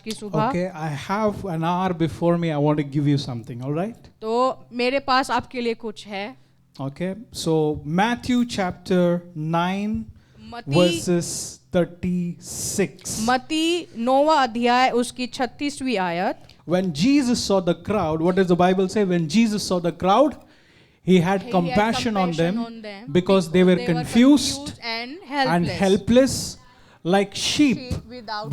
की सुबह। Okay, I have an hour before me. I want to give you something, all right? तो मेरे पास आपके लिए कुछ है। Okay, so Matthew chapter 9, मती verses 36. मती 9वां अध्याय उसकी 36वीं आयत। When Jesus saw the crowd, what does the Bible say? When Jesus saw the crowd, he had compassion on them because they were confused and helpless like sheep without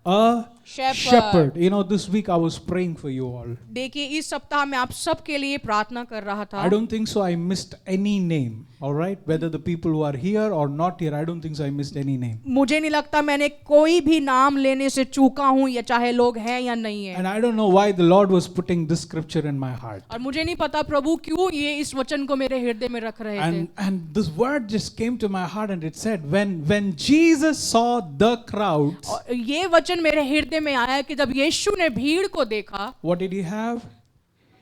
a shepherd. You know, this week I was praying for you all. देखिए इस सप्ताह में आप सबके लिए प्रार्थना कर रहा था। I don't think so I missed any name, all right? Whether the people who are here or not here, I don't think so I missed any name. मुझे नहीं लगता मैंने कोई भी नाम लेने से चूका हूँ, या चाहे लोग हैं या नहीं है। And I don't know why the Lord was putting this scripture in my heart. और मुझे नहीं पता प्रभु क्यों ये इस वचन को मेरे हृदय में रख रहे थे। And this word just came to my heart and it said, when Jesus saw the crowds, और ये वचन मेरे हृदय में आया कि जब यीशु ने भीड़ को देखा, what did he have?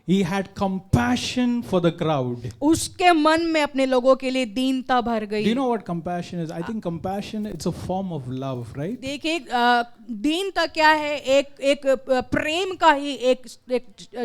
He had compassion for the crowd. उसके मन में अपने लोगों के लिए दीनता भर गई। Do you know what compassion is? I think compassion, it's a form of love, right? देखिए दीनता क्या है? एक प्रेम का ही एक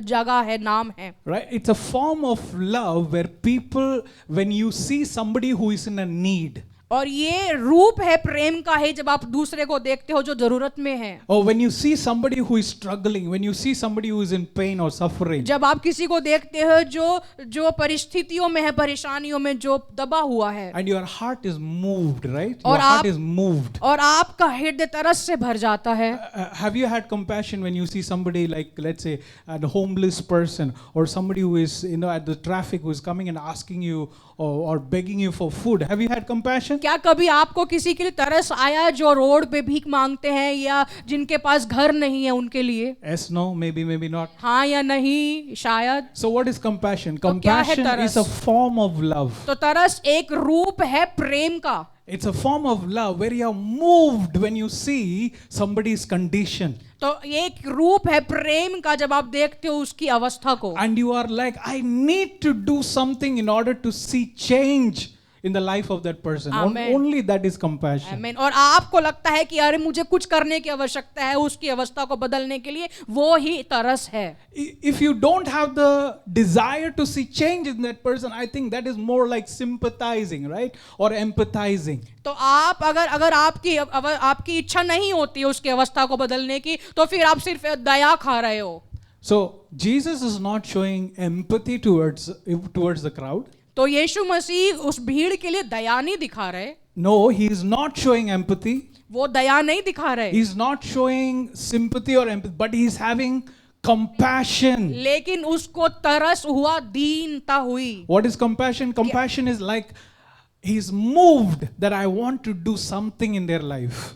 जगह है, नाम है। Right? It's a form of love where people, when you see somebody who is in a need, और ये रूप है प्रेम का है जब आप दूसरे को देखते हो जो जरूरत में है। or when you see somebody who is struggling, when you see somebody who is in pain or suffering, जब आप किसी को देखते हो जो परिस्थितियों में है, परेशानियों में, जो दबा हुआ है, and your heart is moved, right? और Your heart is moved. और आपका हृदय तरस से भर जाता है। Have you had compassion when you see somebody like, let's say, a homeless person or somebody who is, you know, at the traffic who is coming and asking you or begging you for food? Have you had compassion? क्या कभी आपको किसी के लिए तरस आया जो road पे भीख मांगते हैं या जिनके पास घर नहीं है उनके लिए? Yes, no, maybe not. हाँ या नहीं, शायद। So what is compassion? तो क्या है Compassion तरस? is a form of love. तो तरस एक रूप है प्रेम का। It's a form of love where you are moved when you see somebody's condition. तो एक रूप है प्रेम का जब आप देखते हो उसकी अवस्था को, And you are like, I need to do something in order to see change in the life of that person. Amen. Only that is compassion. आमीन। और आपको लगता है कि अरे मुझे कुछ करने की आवश्यकता है उसकी अवस्था को बदलने के लिए, वो ही तरस है। If you don't have the desire to see change in that person, I think that is more like sympathizing, right? Or empathizing. तो आप अगर आपकी इच्छा नहीं होती है उसकी अवस्था को बदलने की, तो फिर आप सिर्फ दया खा रहे हो। So Jesus is not showing empathy towards the crowd. तो यीशु मसीह उस भीड़ के लिए दया नहीं दिखा रहे। No, he is not showing empathy. वो दया नहीं दिखा रहे। He is not showing sympathy or empathy, but he is having compassion. लेकिन उसको तरस हुआ, दीनता हुई। What is compassion? Compassion is like he is moved that I want to do something in their life.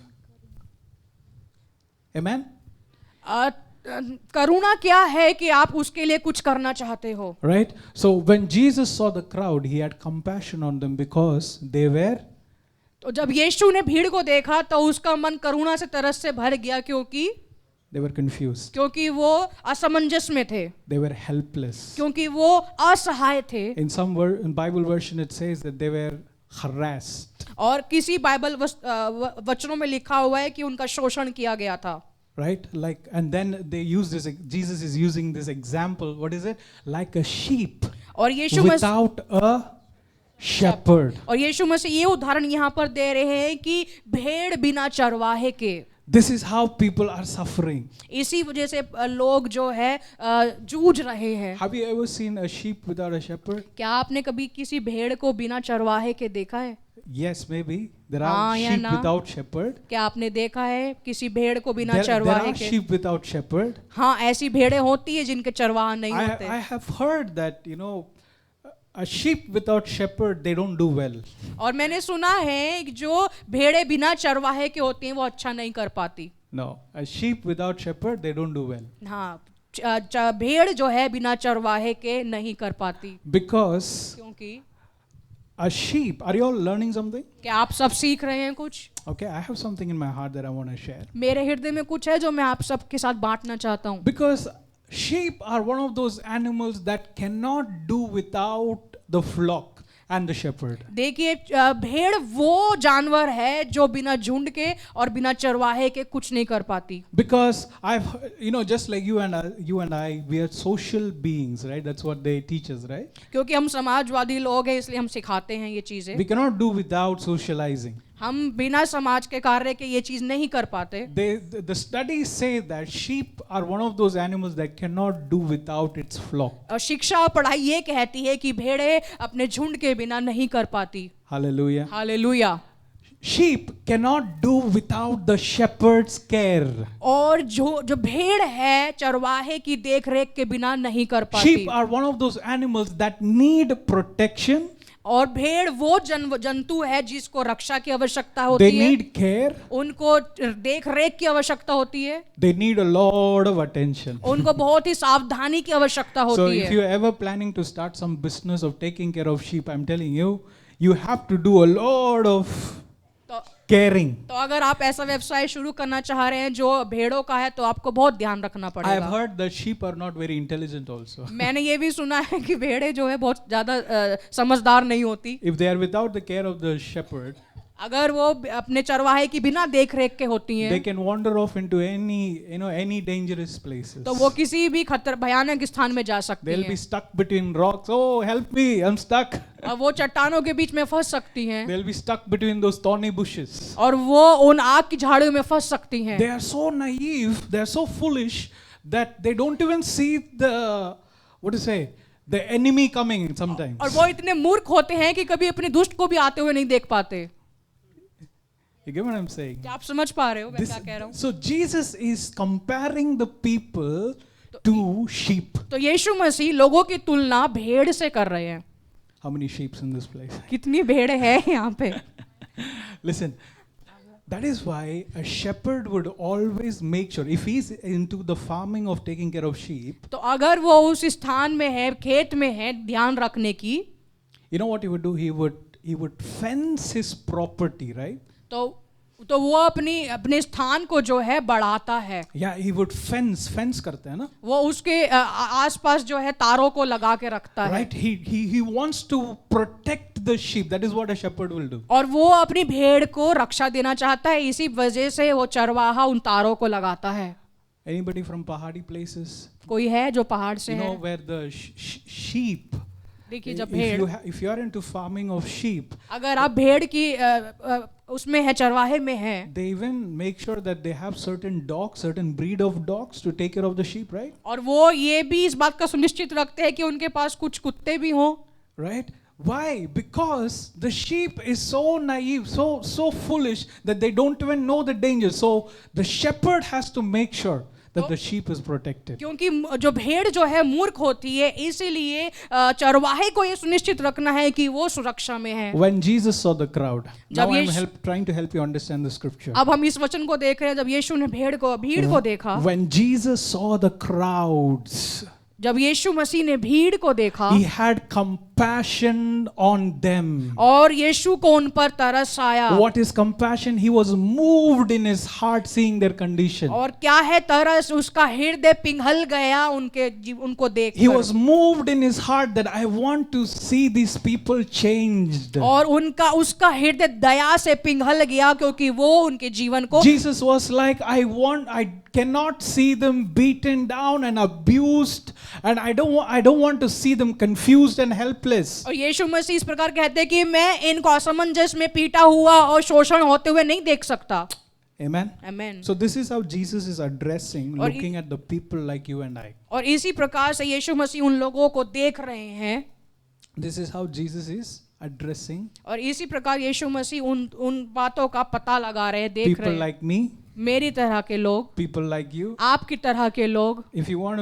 Amen? करुणा क्या है कि आप उसके लिए कुछ करना चाहते हो। Right? So when Jesus saw the crowd, he had compassion on them because they were, तो जब यीशु ने भीड़ को देखा तो उसका मन करुणा से तरस से भर गया, they were confused. क्योंकि वो असमंजस में थे, They were helpless. क्योंकि वो असहाय थे। In Bible version it says that they were harassed. और किसी बाइबल वचनों में लिखा हुआ है कि उनका शोषण किया गया था। Right? Like, and then they use this, Jesus is using this example, what is it? Like a sheep और यीशु without a shepherd. और यीशु मसीह ये उदाहरण यहाँ पर दे रहे हैं कि भेड़ बिना चरवाहे के। This is how people are suffering. इसी वजह से लोग जो है जूझ रहे हैं। Have you ever seen a sheep without a shepherd? क्या आपने कभी किसी भेड़ को बिना चरवाहे के देखा है? Yes, maybe. There are sheep without shepherd. क्या आपने देखा है किसी भेड़ को बिना There चरवाहे are के? sheep without shepherd. हाँ, ऐसी भेड़ें होती है जिनके चरवाहा नहीं होते। I have heard that, you know, a sheep without shepherd, they don't do well. और मैंने सुना है कि जो भेड़ें बिना चरवाहे के होती हैं वो अच्छा नहीं कर पाती। No, a sheep without shepherd, they don't do well. हाँ, भेड़ जो है बिना चरवाहे के नहीं कर पाती। Because क्योंकि a sheep, are you all learning something? क्या आप सब सीख रहे हैं कुछ? Okay, I have something in my heart that I want to share. मेरे हृदय में कुछ है जो मैं आप सबके साथ बांटना चाहता हूँ। Because sheep are one of those animals that cannot do without the flock. and the shepherd. देखिए भेड़ वो जानवर है जो बिना झुंड के और बिना चरवाहे के कुछ नहीं कर पाती. Because just like you and I, we are social beings, right? That's what they teach us, right? क्योंकि हम समाजवादी लोग हैं इसलिए हम सिखाते हैं ये चीजें. We cannot do without socializing. हम बिना समाज के कार्य के ये चीज नहीं कर पाते. The studies say that sheep are one of those animals that cannot do without its flock. और शिक्षा और पढ़ाई ये कहती है कि भेड़ें अपने झुंड के बिना नहीं कर पाती. Hallelujah. Hallelujah. Sheep cannot do without the shepherd's care. और जो भेड़ है चरवाहे की देख रेख के बिना नहीं कर पाती. Sheep are one of those animals that need protection. और भेड़ वो जंतु है जिसको रक्षा की आवश्यकता होती They है. need care. उनको देख रेख की आवश्यकता होती है. They need a lot of attention. उनको बहुत ही सावधानी की आवश्यकता So होती if है. you're ever planning to start some business of taking care of sheep, I'm telling you, you have to do a lot of caring. तो अगर आप ऐसा व्यवसाय शुरू करना चाह रहे हैं जो भेड़ों का है तो आपको बहुत ध्यान रखना I have पड़ेगा. heard that sheep are not very intelligent also. मैंने ये भी सुना है कि भेड़ें जो है बहुत ज्यादा समझदार नहीं होती. If they are without the care of the shepherd, अगर वो अपने चरवाहे की बिना देख रेख के होती they हैं can wander off into any dangerous places. तो वो किसी भी खतर भयानक स्थान में जा सकती They'll be हैं. stuck between rocks. Oh, help me, I'm stuck. और वो चट्टानों के बीच में फंस सकती हैं. They'll be stuck between those thorny bushes. और वो उन आग की झाड़ियों में फंस सकती हैं. They are so naive, they are so foolish that they don't even see the enemy coming sometimes. और वो इतने मूर्ख होते हैं कि कभी अपने दुष्ट को भी आते हुए नहीं देख पाते. You get what I'm saying? क्या आप समझ पा रहे हो मैं क्या कह रहा हूँ? So Jesus is comparing the people to sheep. तो यीशु मसीह लोगों की तुलना भेड़ से कर रहे हैं. How many sheep in this place? कितनी भेड़ है यहाँ पे? Listen, that is why a shepherd would always make sure, if he's into the farming of taking care of sheep, तो अगर वो उस स्थान में है, खेत में है, ध्यान रखने की, you know what he would do? He would fence his property, right? तो वो अपने स्थान को जो है बढ़ाता है. Yeah, he would fence करते हैं ना? वो उसके आसपास जो है तारों को लगा के रखता है. Right? He wants to protect the sheep. That is what a shepherd will do. और वो अपनी भेड़ को रक्षा देना चाहता है. इसी वजह से वो चरवाहा उन तारों को लगाता है. Anybody from pahadi places? कोई है जो पहाड़ से You know है? where the sheep. देखिए जब भेड़, If you are into farming of sheep, अगर आप भेड़ की उसमें है, चरवाहे में है, they even make sure that they have certain dogs, certain breed of dogs to take care of the sheep, right? और वो ये भी इस बात का सुनिश्चित रखते हैं कि उनके पास कुछ कुत्ते भी हों. Right? Why? Because the sheep is so naive, so foolish that they don't even know the danger. So the shepherd has to make sure that the sheep is protected. क्योंकि जो भेड़ जो है मूर्ख होती है, इसीलिए चरवाहे को ये सुनिश्चित रखना है कि वो सुरक्षा में है. When Jesus saw the crowd, now जब I'm trying to help you understand the scripture. अब हम इस वचन को देख रहे हैं. जब यीशु ने भीड़ को देखा, When Jesus saw the crowds, जब यीशु मसीह ने भीड़ को देखा, he had compassion on them. और यीशु को उन पर तरस आया. What is compassion? He was moved in his heart seeing their condition. और क्या है तरस? उसका हृदय पिघल गया उनको देखकर. He was moved in his heart that I want to see these people changed. और उसका हृदय दया से पिघल गया क्योंकि वो उनके जीवन को. Jesus was like, I cannot see them beaten down and abused, and I don't want to see them confused and helpless. और यीशु मसीह इस प्रकार कहते हैं कि मैं इनको असमंजस में पीटा हुआ और शोषण होते हुए नहीं देख सकता. Amen. Amen. So this is how Jesus is addressing, looking at the people like you and I. और इसी प्रकार से यीशु मसीह उन लोगों को देख रहे हैं. This is how Jesus is addressing. और इसी प्रकार यीशु मसीह उन बातों का पता लगा रहे हैं, देख People रहे हैं. like me, मेरी तरह के लोग, people like you. आपकी तरह के लोग. If you want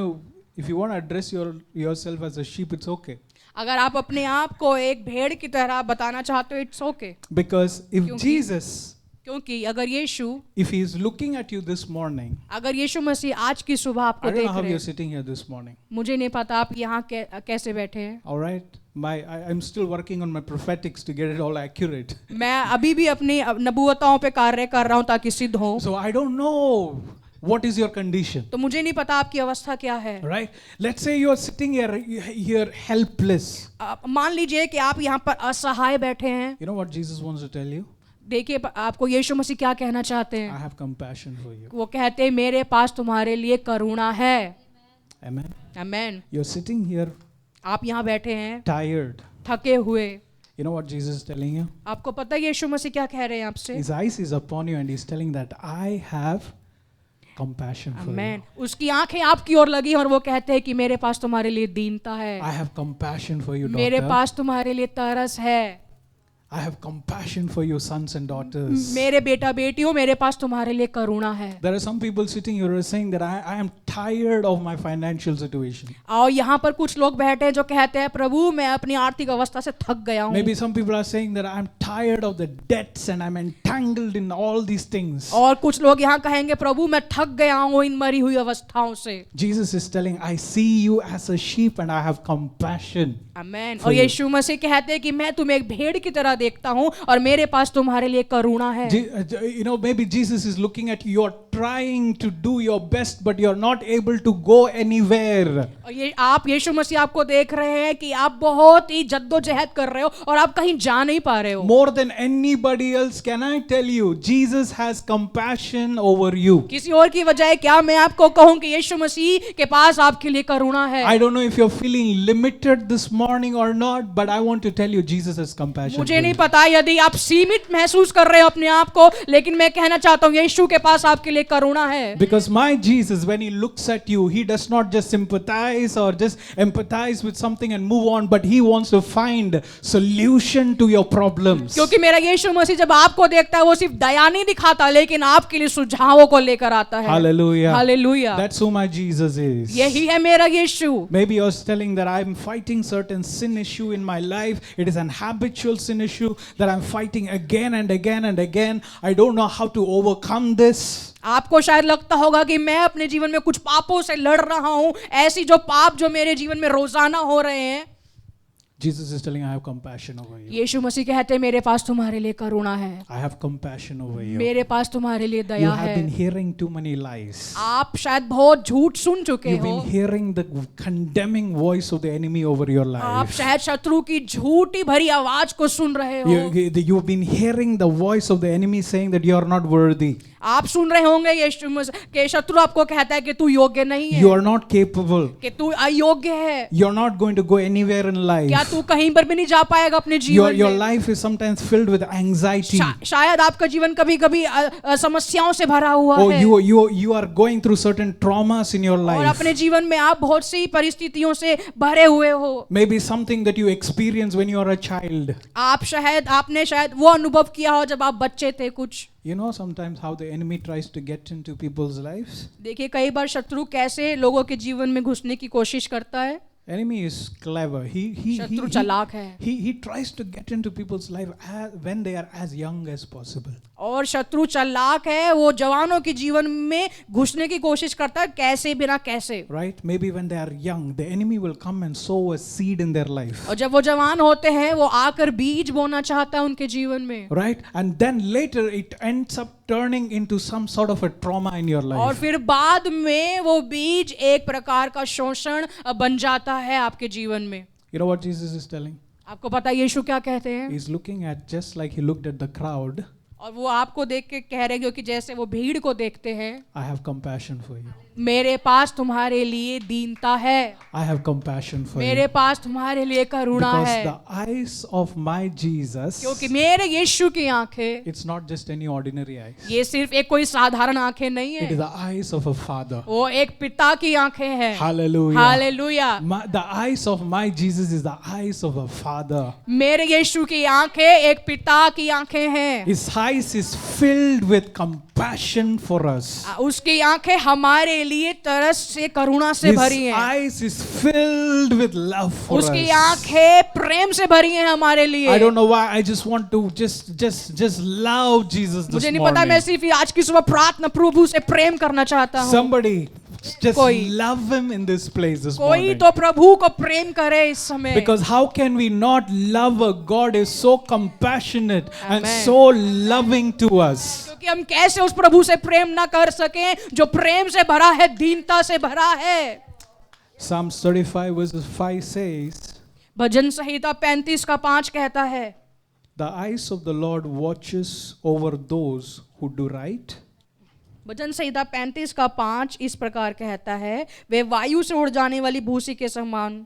to address yourself as a sheep, it's okay. अगर आप अपने आप को एक भेड़ की तरह बताना चाहते हो, it's okay. Because if Jesus, क्योंकि अगर यीशु, if he is looking at you this morning, अगर यीशु मसीह आज की सुबह आपको I don't देख know how रहे you're हैं, sitting here this morning. मुझे नहीं पता आप यहाँ कैसे बैठे हैं. All right, I'm still working on my prophetics to get it all accurate. मैं अभी भी अपनी नबूवताओं पे कार्य कर रहा हूँ ताकि सिद्ध हो. So I don't know what is your condition? तो मुझे नहीं पता आपकी अवस्था क्या है। Right? Let's say you are sitting here helpless. मान लीजिए कि आप यहाँ पर असहाय बैठे हैं। You know what Jesus wants to tell you? देखिए आपको यीशु मसीह क्या कहना चाहते हैं। I have compassion for you. वो कहते हैं मेरे पास तुम्हारे लिए करुणा है। Amen. Amen. You're sitting here आप यहाँ बैठे हैं tired. थके हुए। You know what Jesus is telling you? आपको पता है यीशु मसीह क्या कह रहे हैं आपसे? His eyes is upon you and he's telling that I have compassion for amen. you. उसकी आंखें आपकी ओर लगी और वो कहते हैं कि मेरे पास तुम्हारे लिए दीनता है। I have compassion for you, मेरे daughter. पास तुम्हारे लिए तरस है। I have compassion for you, sons and daughters. मेरे बेटा बेटियों मेरे पास तुम्हारे लिए करुणा है। There are some people sitting here who are saying that I am tired of my financial situation. और यहाँ पर कुछ लोग बैठे हैं जो कहते हैं प्रभु मैं अपनी आर्थिक अवस्था से थक गया हूँ। Maybe some people are saying that I am tired of the debts and I'm entangled in all these things. और कुछ लोग यहाँ कहेंगे प्रभु मैं थक गया हूँ इन मरी हुई अवस्थाओं से। Jesus is telling, I see you as a sheep and I have compassion. आमेन। और यीशु मसीह कहते हैं कि मैं तुम्हें एक भेड़ की तरह देखता हूँ और मेरे पास तुम्हारे लिए करुणा है। You know, maybe Jesus is looking at you. You're trying to do your best, but you're not able to go anywhere. और ये आप यीशु मसीह आपको देख रहे हैं कि आप बहुत ही जद्दोजहद कर रहे हो और आप कहीं जा नहीं पा रहे हो। More than anybody else, can I tell you, Jesus has compassion over you. किसी और की वजह क्या मैं आपको कहूँ कि यीशु मसीह के पास आपके लिए करुणा है। I don't know if you're feeling limited this morning or not, but I want to tell you, Jesus has compassion. मुझे नहीं पता यदि आप सीमित महसूस कर रहे हो अपने आप को, लेकिन मैं कहना चाहता हूँ यीशु के पास आपके लिए करुणा है। Because my Jesus, when he looks at you, he does not just sympathize or just empathize with something and move on, but he wants to find solution to your problems. क्योंकि मेरा यीशु मसीह जब आपको देखता है वो सिर्फ दया नहीं दिखाता लेकिन आपके लिए सुझावों को लेकर आता है। Hallelujah. Hallelujah. That's who my Jesus is. यही है मेरा यीशु। Maybe you're telling that I'm fighting certain sin issue in my life. It is an habitual sin issue that I'm fighting again and again and again. I don't know how to overcome this. आपको शायद लगता होगा कि मैं अपने जीवन में कुछ पापों से लड़ रहा हूं, ऐसी जो पाप जो मेरे जीवन में रोजाना हो रहे हैं। Jesus is telling, I have compassion over you. यीशु मसीह कहते हैं मेरे पास तुम्हारे लिए करुणा है। I have compassion over you. मेरे पास तुम्हारे लिए You दया have है। been hearing too many lies. आप शायद बहुत झूठ सुन चुके You've हो। been hearing the condemning voice of the enemy over your आप life. शायद शत्रु की झूठी भरी आवाज को सुन रहे हो। You've been hearing the voice of the enemy saying that you are not worthy. आप सुन रहे होंगे यीशु मसीह के शत्रु आपको कहता है कि तू योग्य नहीं है, You are not capable. कि तू अयोग्य है, You're not going to go anywhere in life. क्या तू कहीं पर भी नहीं जा पाएगा अपने जीवन Your में। life is sometimes filled with anxiety. शायद आपका जीवन कभी-कभी समस्याओं से भरा हुआ Oh, है you are going through certain traumas in your और life. अपने जीवन में आप बहुत सी परिस्थितियों से भरे हुए हो। Maybe something that you experienced when you were a child. आपने शायद वो अनुभव किया हो जब आप बच्चे थे कुछ। You know sometimes how the enemy tries to get into people's lives? देखिए कई बार शत्रु कैसे लोगों के जीवन में घुसने की कोशिश करता है। Enemy is clever. शत्रु चालाक है। He tries to get into people's life when they are as young as possible. और शत्रु चालाक है, वो जवानों के जीवन में घुसने की कोशिश करता है कैसे बिना कैसे। Right? Maybe when they are young, the enemy will come and sow a seed in their life. और जब वो जवान होते हैं वो आकर बीज बोना चाहता है उनके जीवन में। Right? And then later it ends up turning into some sort of a trauma in your और life. फिर बाद में वो बीज एक प्रकार का शोषण बन जाता है आपके जीवन में। You know what Jesus is telling? आपको पता है यीशु क्या कहते हैं? He's looking at, just like he looked at the crowd, और वो आपको देख के कह रहे हैं कि जैसे वो भीड़ को देखते हैं, I have compassion for you. मेरे पास तुम्हारे लिए दीनता है, I have compassion for मेरे you. पास तुम्हारे लिए करुणा Because है। the eyes of my Jesus, क्योंकि मेरे यीशु की आंखें, it's not just any ordinary eyes. ये सिर्फ एक कोई साधारण आंखें नहीं It is है, the eyes of a father. वो एक पिता की आंखें हैं। Hallelujah. Hallelujah. The eyes of my Jesus is the eyes of a father. मेरे यीशु की आंखें एक पिता की आंखें हैं। His eyes is filled with compassion for us. उसकी आंखें हमारे लिए तरस से करुणा से His भरी हैं। eyes is filled with love for उसकी us. आंखें प्रेम से भरी हैं हमारे लिए। I don't know why, I just want to just love Jesus this मुझे नहीं पता, मैं morning. सिर्फ आज की सुबह प्रार्थना प्रभु से प्रेम करना चाहता हूँ। Somebody Just कोई love him in this place this कोई morning. तो प्रभु को प्रेम करे इस समय. Because how can we not love a God who is so compassionate and Amen. so loving to us? क्योंकि हम कैसे उस प्रभु से प्रेम ना कर सकें जो प्रेम से भरा है, दीनता से भरा है. Psalms 35 verses 5 says, भजन संहिता 35 का 5 कहता है, the eyes of the Lord watches over those who do right. भजन संहिता 35 का 5 इस प्रकार कहता है, वे वायु से उड़ जाने वाली भूसी के समान.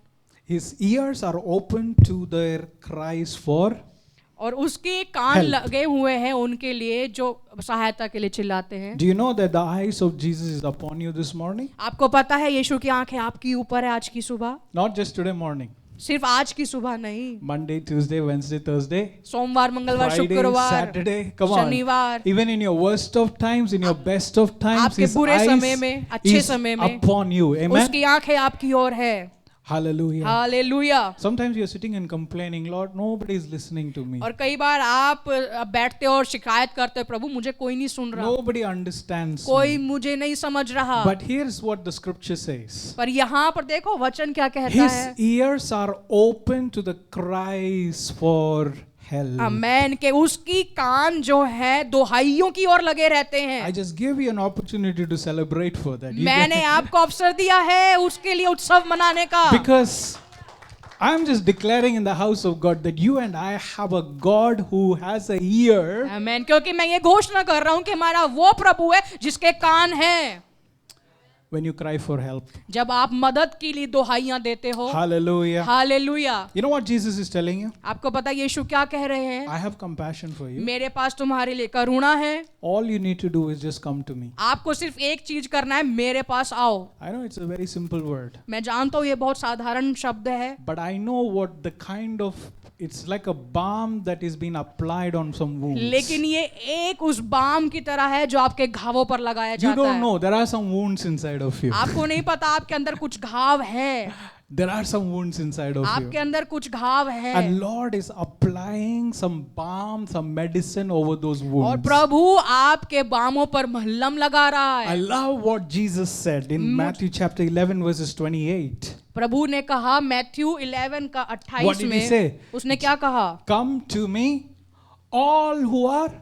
His ears are open to their cries for. और उसके कान Help. लगे हुए हैं उनके लिए जो सहायता के लिए चिल्लाते हैं. Do you know that the eyes of Jesus is upon you this morning? आपको पता है यीशु की आंखें आपकी ऊपर है आज की सुबह. Not just today morning. सिर्फ आज की सुबह नहीं, Monday, Tuesday, Wednesday, Thursday, सोमवार, मंगलवार, Friday, शुक्रवार, Saturday. Come on. शनिवार, Even in your worst of times, in your best of times, आपके His बुरे समय eyes में, अच्छे is समय में, upon you. Amen. उसकी आंखें आपकी ओर है. Hallelujah. Hallelujah. Sometimes you're sitting and complaining, Lord, nobody is listening to me. और कई बार आप बैठते हो और शिकायत करते हो, प्रभु मुझे कोई नहीं सुन रहा, Nobody understands कोई me. मुझे नहीं समझ रहा. But here's what the scripture says. पर यहाँ पर देखो वचन क्या कहता His है. ears are open to the cries for help. आमेन. के उसकी कान जो है दोहाइयों की ओर लगे रहते हैं. I just gave you an opportunity to celebrate for that. You मैंने get- आपको अवसर दिया है उसके लिए उत्सव मनाने का. Because I'm just declaring in the house of God that you and I have a God who has a ear. आमेन. क्योंकि मैं ये घोषणा कर रहा हूँ कि हमारा वो प्रभु है जिसके कान हैं. When you cry for help. जब आप मदद के लिए दोहाइयां देते हो. Hallelujah. Hallelujah. You know what Jesus is telling you? आपको पता है यीशु क्या कह रहे हैं? I have compassion for you. मेरे पास तुम्हारे लिए करुणा है. All you need to do is just come to me. आपको सिर्फ एक चीज करना है, मेरे पास आओ. I know it's a very simple word. मैं जानता हूँ ये बहुत साधारण शब्द है, But I know what the kind of, it's like a balm that is being applied on some wounds. लेकिन ये एक उस बाम की तरह है जो आपके घावों पर लगाया You जाता don't है. know, there are some wounds inside of you. आपको नहीं पता आपके अंदर कुछ घाव है. There are some wounds inside of आपके you. अंदर कुछ घाव है. And Lord is applying some balm, some medicine over those और wounds. प्रभु आपके बामों पर महलम लगा रहा I है. love what Jesus said in Matthew chapter 11 verses 28. प्रभु ने कहा मैथ्यू 11 का What 28 did he say? में उसने क्या कहा? Come to me, all who are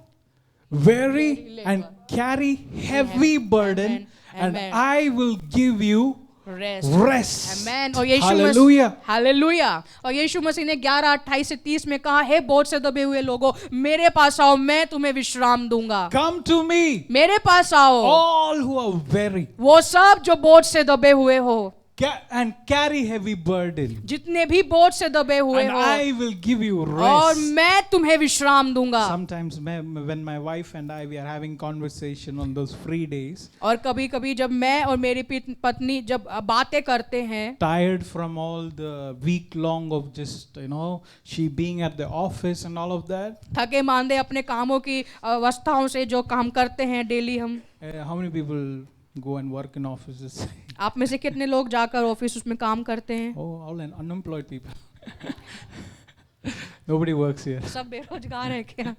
weary and carry heavy burden, and Amen. I will give you rest. Amen. और यीशु Hallelujah. Hallelujah. और यीशु मसीह ने 11:28 से 30 में कहा, हे बोझ से दबे हुए लोगों, मेरे पास आओ, मैं तुम्हें विश्राम दूंगा. Come to me, मेरे पास आओ, all who are weary वो सब जो बोझ से दबे हुए हो, and carry heavy burden, जितने भी बोझ से दबे हुए and हो, I will give you और rest. मैं तुम्हें विश्राम दूंगा. Sometimes when my wife and I we are having conversation on those free days, और कभी कभी जब मैं और मेरी पत्नी जब बातें करते हैं, tired from all the week long of just she being at the office and all of that, थके मांदे अपने कामों की अवस्थाओं से जो काम करते हैं डेली हम, how many people go and work in offices? आप में से कितने लोग जाकर ऑफिस उसमें काम करते हैं? Oh, all unemployed people. Nobody works here. सब बेरोजगार है क्या?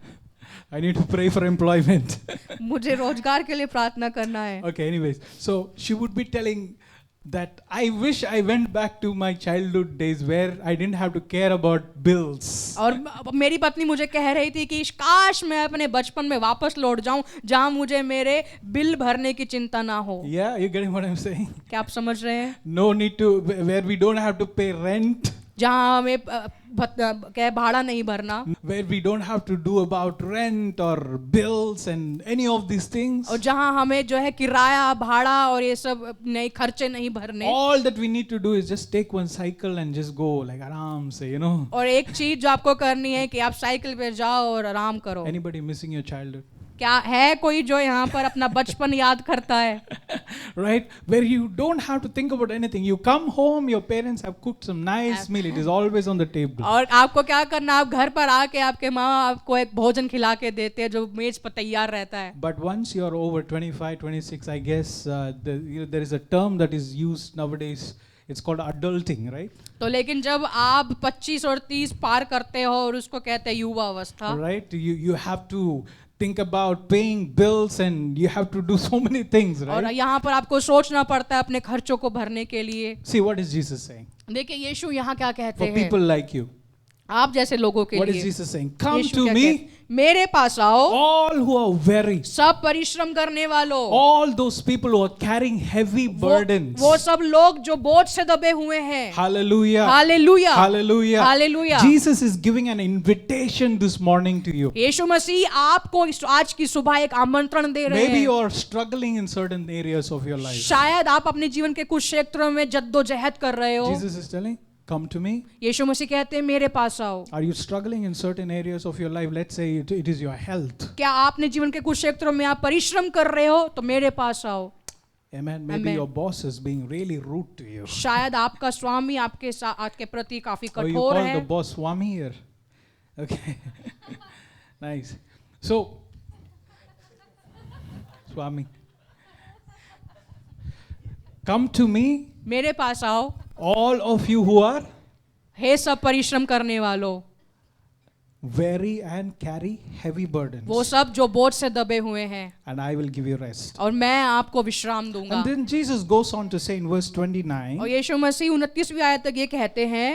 I need to pray for employment. मुझे रोजगार के लिए प्रार्थना करना है. Okay, anyways, so she would be telling that I wish I went back to my childhood days where I didn't have to care about bills. और मेरी पत्नी मुझे कह रही थी कि काश मैं अपने बचपन में वापस लौट जाऊं जहां मुझे मेरे बिल भरने की चिंता ना हो. Yeah, you getting what I'm saying? क्या आप समझ रहे हैं? No need to, where we don't have to pay rent, जहां हमें क्या भाड़ा नहीं भरना, where we don't have to do about rent or bills and any of these things. और जहां हमें जो है किराया भाड़ा और ये सब नए खर्चे नहीं भरने. All that we need to do is just take one cycle and just go like आराम से, और एक चीज जो आपको करनी है कि आप साइकिल पे जाओ और आराम करो. Anybody missing your childhood? क्या है कोई जो यहाँ पर अपना बचपन याद करता है? Right, where you don't have to think about anything. You come home, your parents have cooked some nice meal. It is always on the table. और आपको क्या करना, आप घर पर आके आपके माँ आपको एक भोजन खिला के देते हैं जो मेज पर तैयार रहता है. But once you are over 25, 26, I guess there is a term that is used nowadays. It's called adulting, right? तो लेकिन जब आप 25 और 30 पार करते हो और उसको कहते हैं युवा अवस्था. Right? You have to think about paying bills and you have to do so many things, और right? यहाँ पर आपको सोचना पड़ता है अपने खर्चों को भरने के लिए। See, what is Jesus saying? देखिए यीशु यहाँ क्या कहते For हैं people like you, आप जैसे लोगों के what is लिए। Jesus saying? Come Yeshu to क्या me, कहते हैं? मेरे पास आओ all who are weary, सब परिश्रम करने वालों, all those people who are carrying heavy burdens. वो सब लोग जो बोझ से दबे हुए हैं। Hallelujah. Hallelujah, Hallelujah. Hallelujah. Jesus is giving an invitation this morning to you. यीशु मसीह आपको आज की सुबह एक आमंत्रण दे रहे Maybe you हैं। are struggling in certain areas of your life. शायद आप अपने जीवन के कुछ क्षेत्रों में जद्दोजहद कर रहे हो। Jesus is telling, come to me. यीशु मसीह कहते हैं मेरे पास आओ। Are you struggling in certain areas of your life? Let's say it is your health. क्या आपने जीवन के कुछ क्षेत्रों में आप परिश्रम कर रहे हो तो मेरे पास आओ। Amen. Maybe Amen. your boss is being really rude to you. शायद आपका स्वामी आपके आपके प्रति काफी Or you कठोर call है। the boss Swami here. Okay. Nice. So, Swami, come to me, मेरे पास आओ all of you who are हे सब परिश्रम करने वालों, weary and carry heavy burdens, वो सब जो बोझ से दबे हुए हैं, and I will give you rest. और मैं आपको विश्राम दूंगा। And then Jesus goes on to say in verse 29, और यीशु मसीह 29वीं आयत तक ये कहते हैं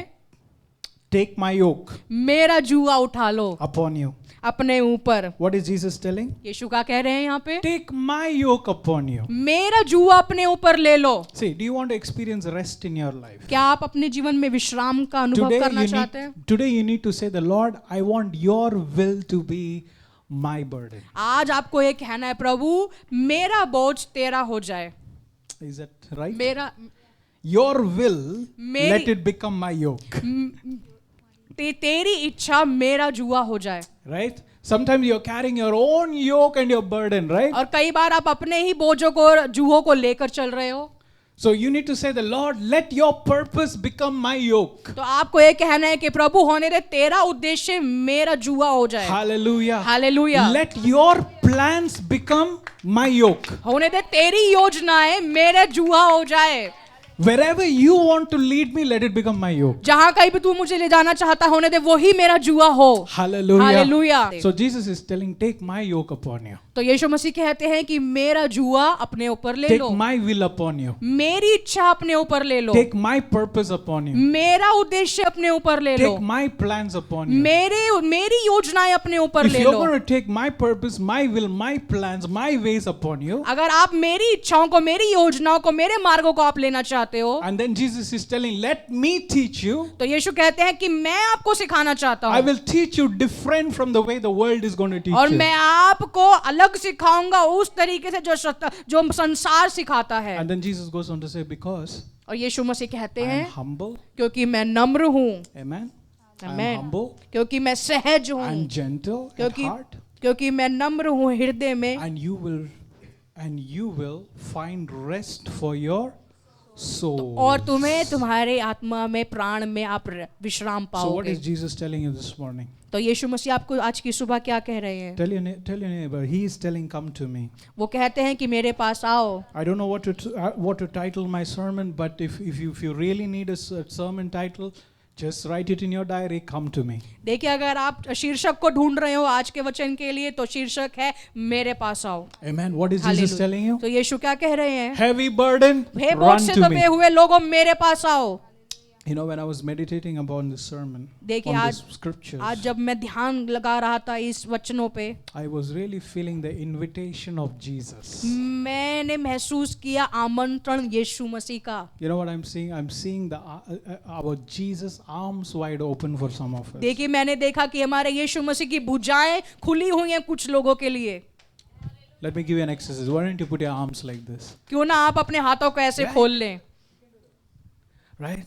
take my yoke मेरा जुआ उठा लो upon you. अपने ऊपर। What is Jesus telling? यीशु क्या कह रहे हैं यहाँ पे? Take my yoke upon you. मेरा जुआ अपने ऊपर ले लो। See, do you want to experience rest in your life? क्या आप अपने जीवन में विश्राम का अनुभव करना चाहते हैं? Today you need to say, the Lord, I want your will to be my burden. आज आपको ये कहना है प्रभु मेरा बोझ तेरा हो जाए। Is that right? मेरा Your will, मेरी- let it become my yoke. तेरी इच्छा मेरा जुआ हो जाए। Right? Sometimes you're carrying your own yoke and your burden, right? और कई बार आप अपने ही बोझों को जुओं को लेकर चल रहे हो। So you need to say, the Lord, let your purpose become my yoke. तो आपको ये कहना है कि प्रभु होने दे तेरा उद्देश्य मेरा जुआ हो जाए। Hallelujah. Hallelujah. Let your plans become my yoke. होने दे तेरी योजनाएं मेरे जुआ हो जाए। Wherever you want to lead me, let it become my yoke. जहां कहीं भी तू मुझे ले जाना चाहता होने दे वही मेरा जुआ हो। Hallelujah. Hallelujah. So Jesus is telling, take my yoke upon you. तो यीशु मसीह कहते हैं कि मेरा जुआ अपने ऊपर ले Take low, my will upon you. मेरी इच्छा अपने ऊपर ले लो, Take my purpose upon you. मेरा उद्देश्य अपने ऊपर ले लो, Take my plans upon you. मेरी योजनाएं अपने ऊपर If ले you're low. going to take my purpose, my will, my plans, my ways upon you, अगर आप मेरी इच्छाओं को, मेरी योजनाओं को, मेरे मार्गों को आप लेना चाहते हो, and then Jesus is telling, let me teach you. तो यीशु कहते हैं कि मैं आपको सिखाना चाहता I हूँ will teach you different from the way the world is going to teach और you. मैं आपको अलग सिखाऊंगा उस तरीके से जो संसार सिखाता है। And then Jesus goes on to say, because और यीशु मसीह कहते I am हैं humble, क्योंकि मैं नम्र हूँ, amen, I am Amen. humble, क्योंकि मैं सहज I am हूँ, gentle at क्योंकि heart, क्योंकि मैं नम्र हूँ हृदय में, and you will find rest for your soul. और तुम्हें तुम्हारे आत्मा में प्राण में आप विश्राम So what पाओगे। is Jesus telling you this morning? तो यीशु मसीह आपको आज की सुबह क्या कह रहे हैं? Tell your neighbor, he is telling, come to me. वो कहते हैं कि मेरे पास आओ। I don't know what to title my sermon, but if you really need a sermon title, just write it in your diary, come to me. देखिए अगर आप शीर्षक को ढूंढ रहे हो आज के वचन के लिए तो शीर्षक है मेरे पास आओ। Amen. What is Jesus Hallelujah. telling you? तो यीशु क्या कह रहे हैं? Heavy burden, हे बोझ run से to me. दबे हुए लोगों मेरे पास आओ। You know, when I was meditating upon this sermon, देखिए on आज the scriptures, आज जब मैं ध्यान लगा रहा था इस वचनों पे, I was really feeling the invitation of Jesus. मैंने महसूस किया आमंत्रण यीशु मसीह का। You know what I'm seeing? I'm seeing our Jesus arms wide open for some of us. देखिए मैंने देखा कि हमारे यीशु मसीह की भुजाएं खुली हुई हैं कुछ लोगों के लिए। Let me give you an exercise. Why don't you put your arms like this? क्यों ना आप अपने हाथों को ऐसे खोल लें। Right?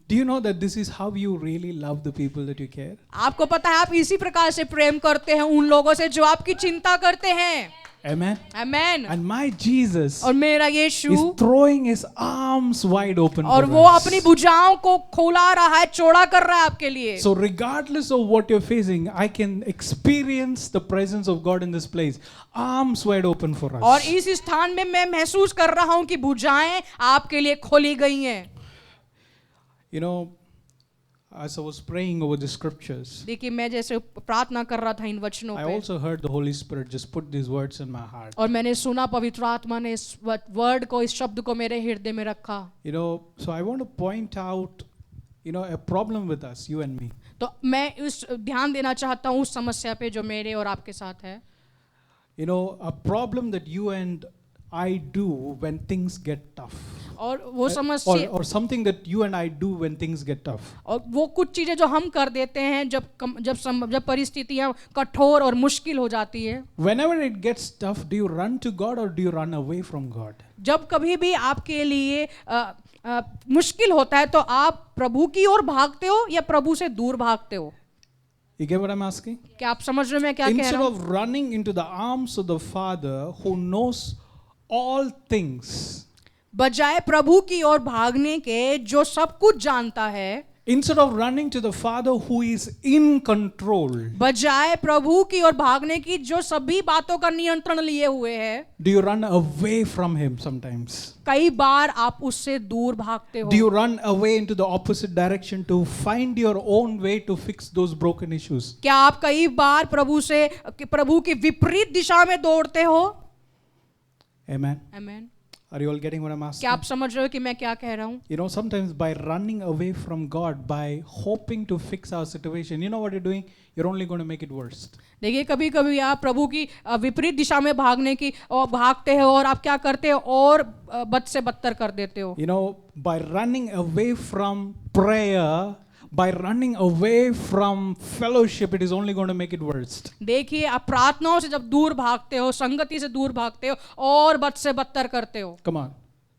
Do you know that this is how you really love the people that you care? आपको पता है आप इसी प्रकार से प्रेम करते हैं उन लोगों से जो आपकी चिंता करते हैं। Amen. Amen. And my Jesus और मेरा यीशु is throwing his arms wide open और for वो us. अपनी भुजाओं को खोला रहा है, चौड़ा कर रहा है आपके लिए। So regardless of what you're facing, I can experience the presence of God in this place. Arms wide open for और us. इस स्थान में मैं महसूस कर रहा हूँ कि भुजाएं आपके लिए खोली गई हैं। You know, as I was praying over the scriptures, देखिए मैं जैसे प्रार्थना कर रहा था इन वचनों I पे, also heard the Holy Spirit just put these words in my heart. और मैंने सुना पवित्र आत्मा ने इस वर्ड को, इस शब्द को मेरे हृदय में रखा. You know, so I want to point out, you know, a problem with us, you and me. तो मैं उस ध्यान देना चाहता हूँ उस समस्या पे जो मेरे और आपके साथ है. You know, a problem that you and I do when things get tough. और वो समस्या Or something that you and I do when things get tough. और वो कुछ चीजें जो हम कर देते हैं जब परिस्थितियां कठोर और मुश्किल हो जाती है. Whenever it gets tough, do you run to God or do you run away from God? जब कभी भी आपके लिए मुश्किल होता है तो आप प्रभु की ओर भागते हो या प्रभु से दूर भागते हो? You get what I'm asking? क्या आप समझ रहे हो मैं क्या कह Instead रहा हूँ? of running into the arms of the Father who knows all things, बजाय प्रभु की ओर भागने के जो सब कुछ जानता है, instead of running to the Father who is in control, बजाय प्रभु की ओर भागने की जो सभी बातों का नियंत्रण लिए हुए है, do you run away from Him sometimes? कई बार आप उससे दूर भागते हो. Do you run away into the opposite direction to find your own way to fix those broken issues? क्या आप कई बार प्रभु की विपरीत दिशा में दौड़ते हो? Amen. Amen. Are you all getting what I'm asking? क्या आप समझ रहे हो कि मैं क्या कह रहा हूँ? You know, sometimes by running away from God, by hoping to fix our situation, you know what you're doing? You're only going to make it worse. देखिए कभी कभी आप प्रभु की विपरीत दिशा में भागने की और भागते हो और आप क्या करते हो और बद से बदतर कर देते हो. You know, by running away from prayer, by running away from fellowship, it is only going to make it worse. देखिए आप प्रार्थनाओं से जब दूर भागते हो, संगति से दूर भागते हो और बद से बदतर करते हो. Come on,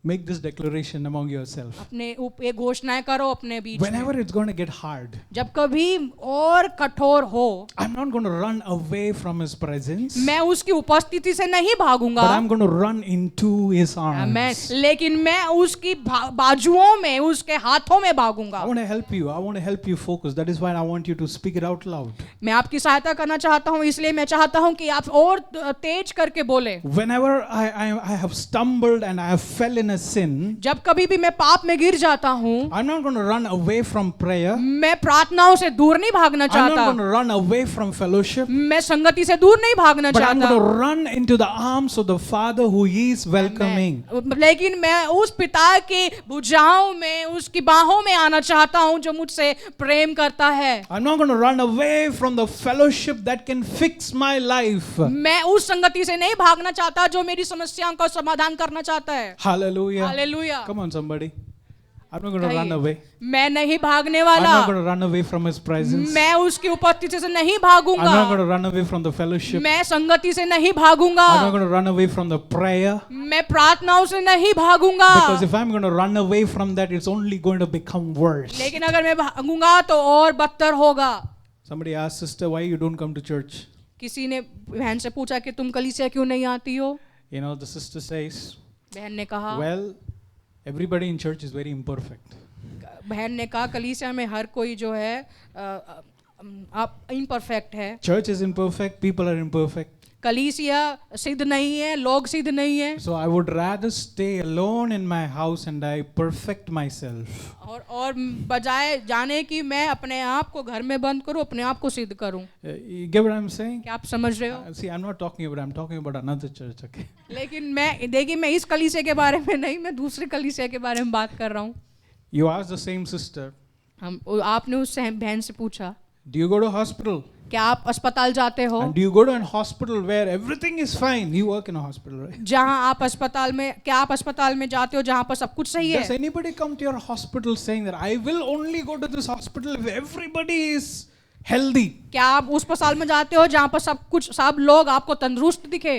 make this declaration among yourself. अपने ये घोषणाएं करो अपने बीच में. Whenever it's going to get hard, जब कभी और कठोर हो, I'm not going to run away from His presence, मैं उसकी उपस्थिति से नहीं भागूंगा, but I'm going to run into His मैं arms. लेकिन मैं उसकी बाजुओं में, उसके हाथों में भागूंगा. I want to help you. I want to help you focus. That is why I want you to speak it out loud. मैं आपकी सहायता करना चाहता हूँ, इसलिए मैं चाहता हूँ कि आप और तेज करके बोले. Whenever I have stumbled and I have fell in a sin, जब कभी भी मैं पाप में गिर जाता हूँ, I'm not going to run away from prayer. मैं प्रार्थनाओं से दूर नहीं भागना I'm not चाहता, going to run away from fellowship. मैं संगति से दूर नहीं भागना But I'm चाहता, going to run into the arms of the Father who is welcoming. लेकिन मैं उस पिता की भुजाओं में, उसकी बाहों में आना चाहता हूँ जो मुझसे प्रेम करता है. I'm not going to run away from the fellowship that can fix my life. मैं उस संगति से नहीं भागना चाहता जो मेरी समस्याओं का समाधान करना चाहता है. Hallelujah. Hallelujah. Come on, somebody. I'm not going to run away. मैं नहीं भागने I'm वाला, not going to run away from His presence. मैं उसकी उपस्थिति से नहीं I'm not going भागूंगा, to run away from the fellowship. मैं संगति से नहीं भागूंगा, I'm not going to run away from the prayer. मैं प्रार्थनाओं से नहीं भागूंगा. Because if I'm going to run away from that, it's only going to become worse. लेकिन अगर मैं भागूंगा तो और बदतर होगा. Somebody asked, sister, why you don't come to church? किसी ने बहन से पूछा कि तुम कलीसिया क्यों नहीं आती हो? You know, the sister says, बहन ने कहा, well, everybody in church is very imperfect. बहन ने कहा कलीसिया में हर कोई जो है आप इम्परफेक्ट है. Church is imperfect, people are imperfect. कलीसिया सिद्ध नहीं है, लोग सिद्ध नहीं है. So I would rather stay alone in my house and I perfect myself. और बजाय जाने की मैं अपने आप को घर में बंद करूं, अपने आप को सिद्ध करूं. You get what I'm saying? क्या आप समझ रहे हो? See, I'm not talking about, I'm talking about another church, okay? लेकिन मैं देखिए मैं इस कलीसिया के बारे में नहीं, मैं दूसरे कलीसिया के बारे में बात कर रहा हूँ. You ask the same sister, आपने उस बहन से पूछा, do you go to hospital? क्या आप अस्पताल जाते हो? And do you go to a hospital where everything is fine? You work in a hospital, right? जहाँ आप अस्पताल में, क्या आप अस्पताल में जाते हो जहाँ पर सब कुछ सही है? Does anybody come to your hospital saying that I will only go to this hospital if everybody is healthy? क्या आप उस अस्पताल में जाते हो जहाँ पर सब लोग आपको तंदुरुस्त दिखे?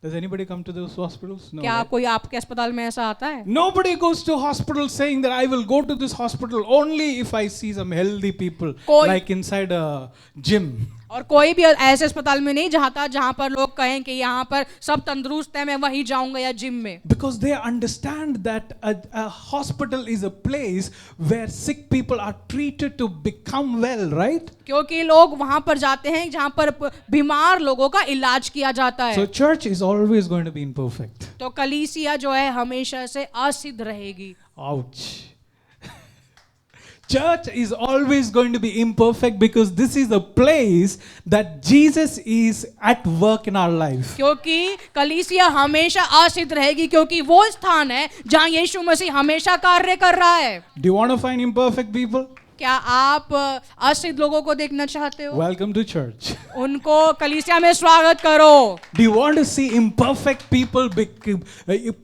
Does anybody come to those hospitals? No. क्या Right? कोई आपके अस्पताल में ऐसा आता है? Nobody goes to hospital saying that I will go to this hospital only if I see some healthy people, like inside a gym. और कोई भी ऐसे अस्पताल में नहीं जाता जहाँ पर लोग कहें कि यहाँ पर सब तंदुरुस्त है, मैं वहीं जाऊंगा या जिम में. Because they understand that a hospital is a place where sick people are treated to become well, right? क्योंकि लोग वहाँ पर जाते हैं जहाँ पर बीमार लोगों का इलाज किया जाता है. So church is always going to be imperfect. तो कलीसिया जो है हमेशा से असिद्ध रहेगी. Ouch. Church is always going to be imperfect because this is a place that Jesus is at work in our life. क्योंकि कलीसिया हमेशा असिद्ध रहेगी, क्योंकि वो स्थान है जहाँ यीशु मसीह हमेशा कार्य कर रहा है. Do you want to find imperfect people? क्या आप असिद्ध लोगों को देखना चाहते हो? Welcome to church. उनको कलीसिया में स्वागत करो. Do you want to see imperfect people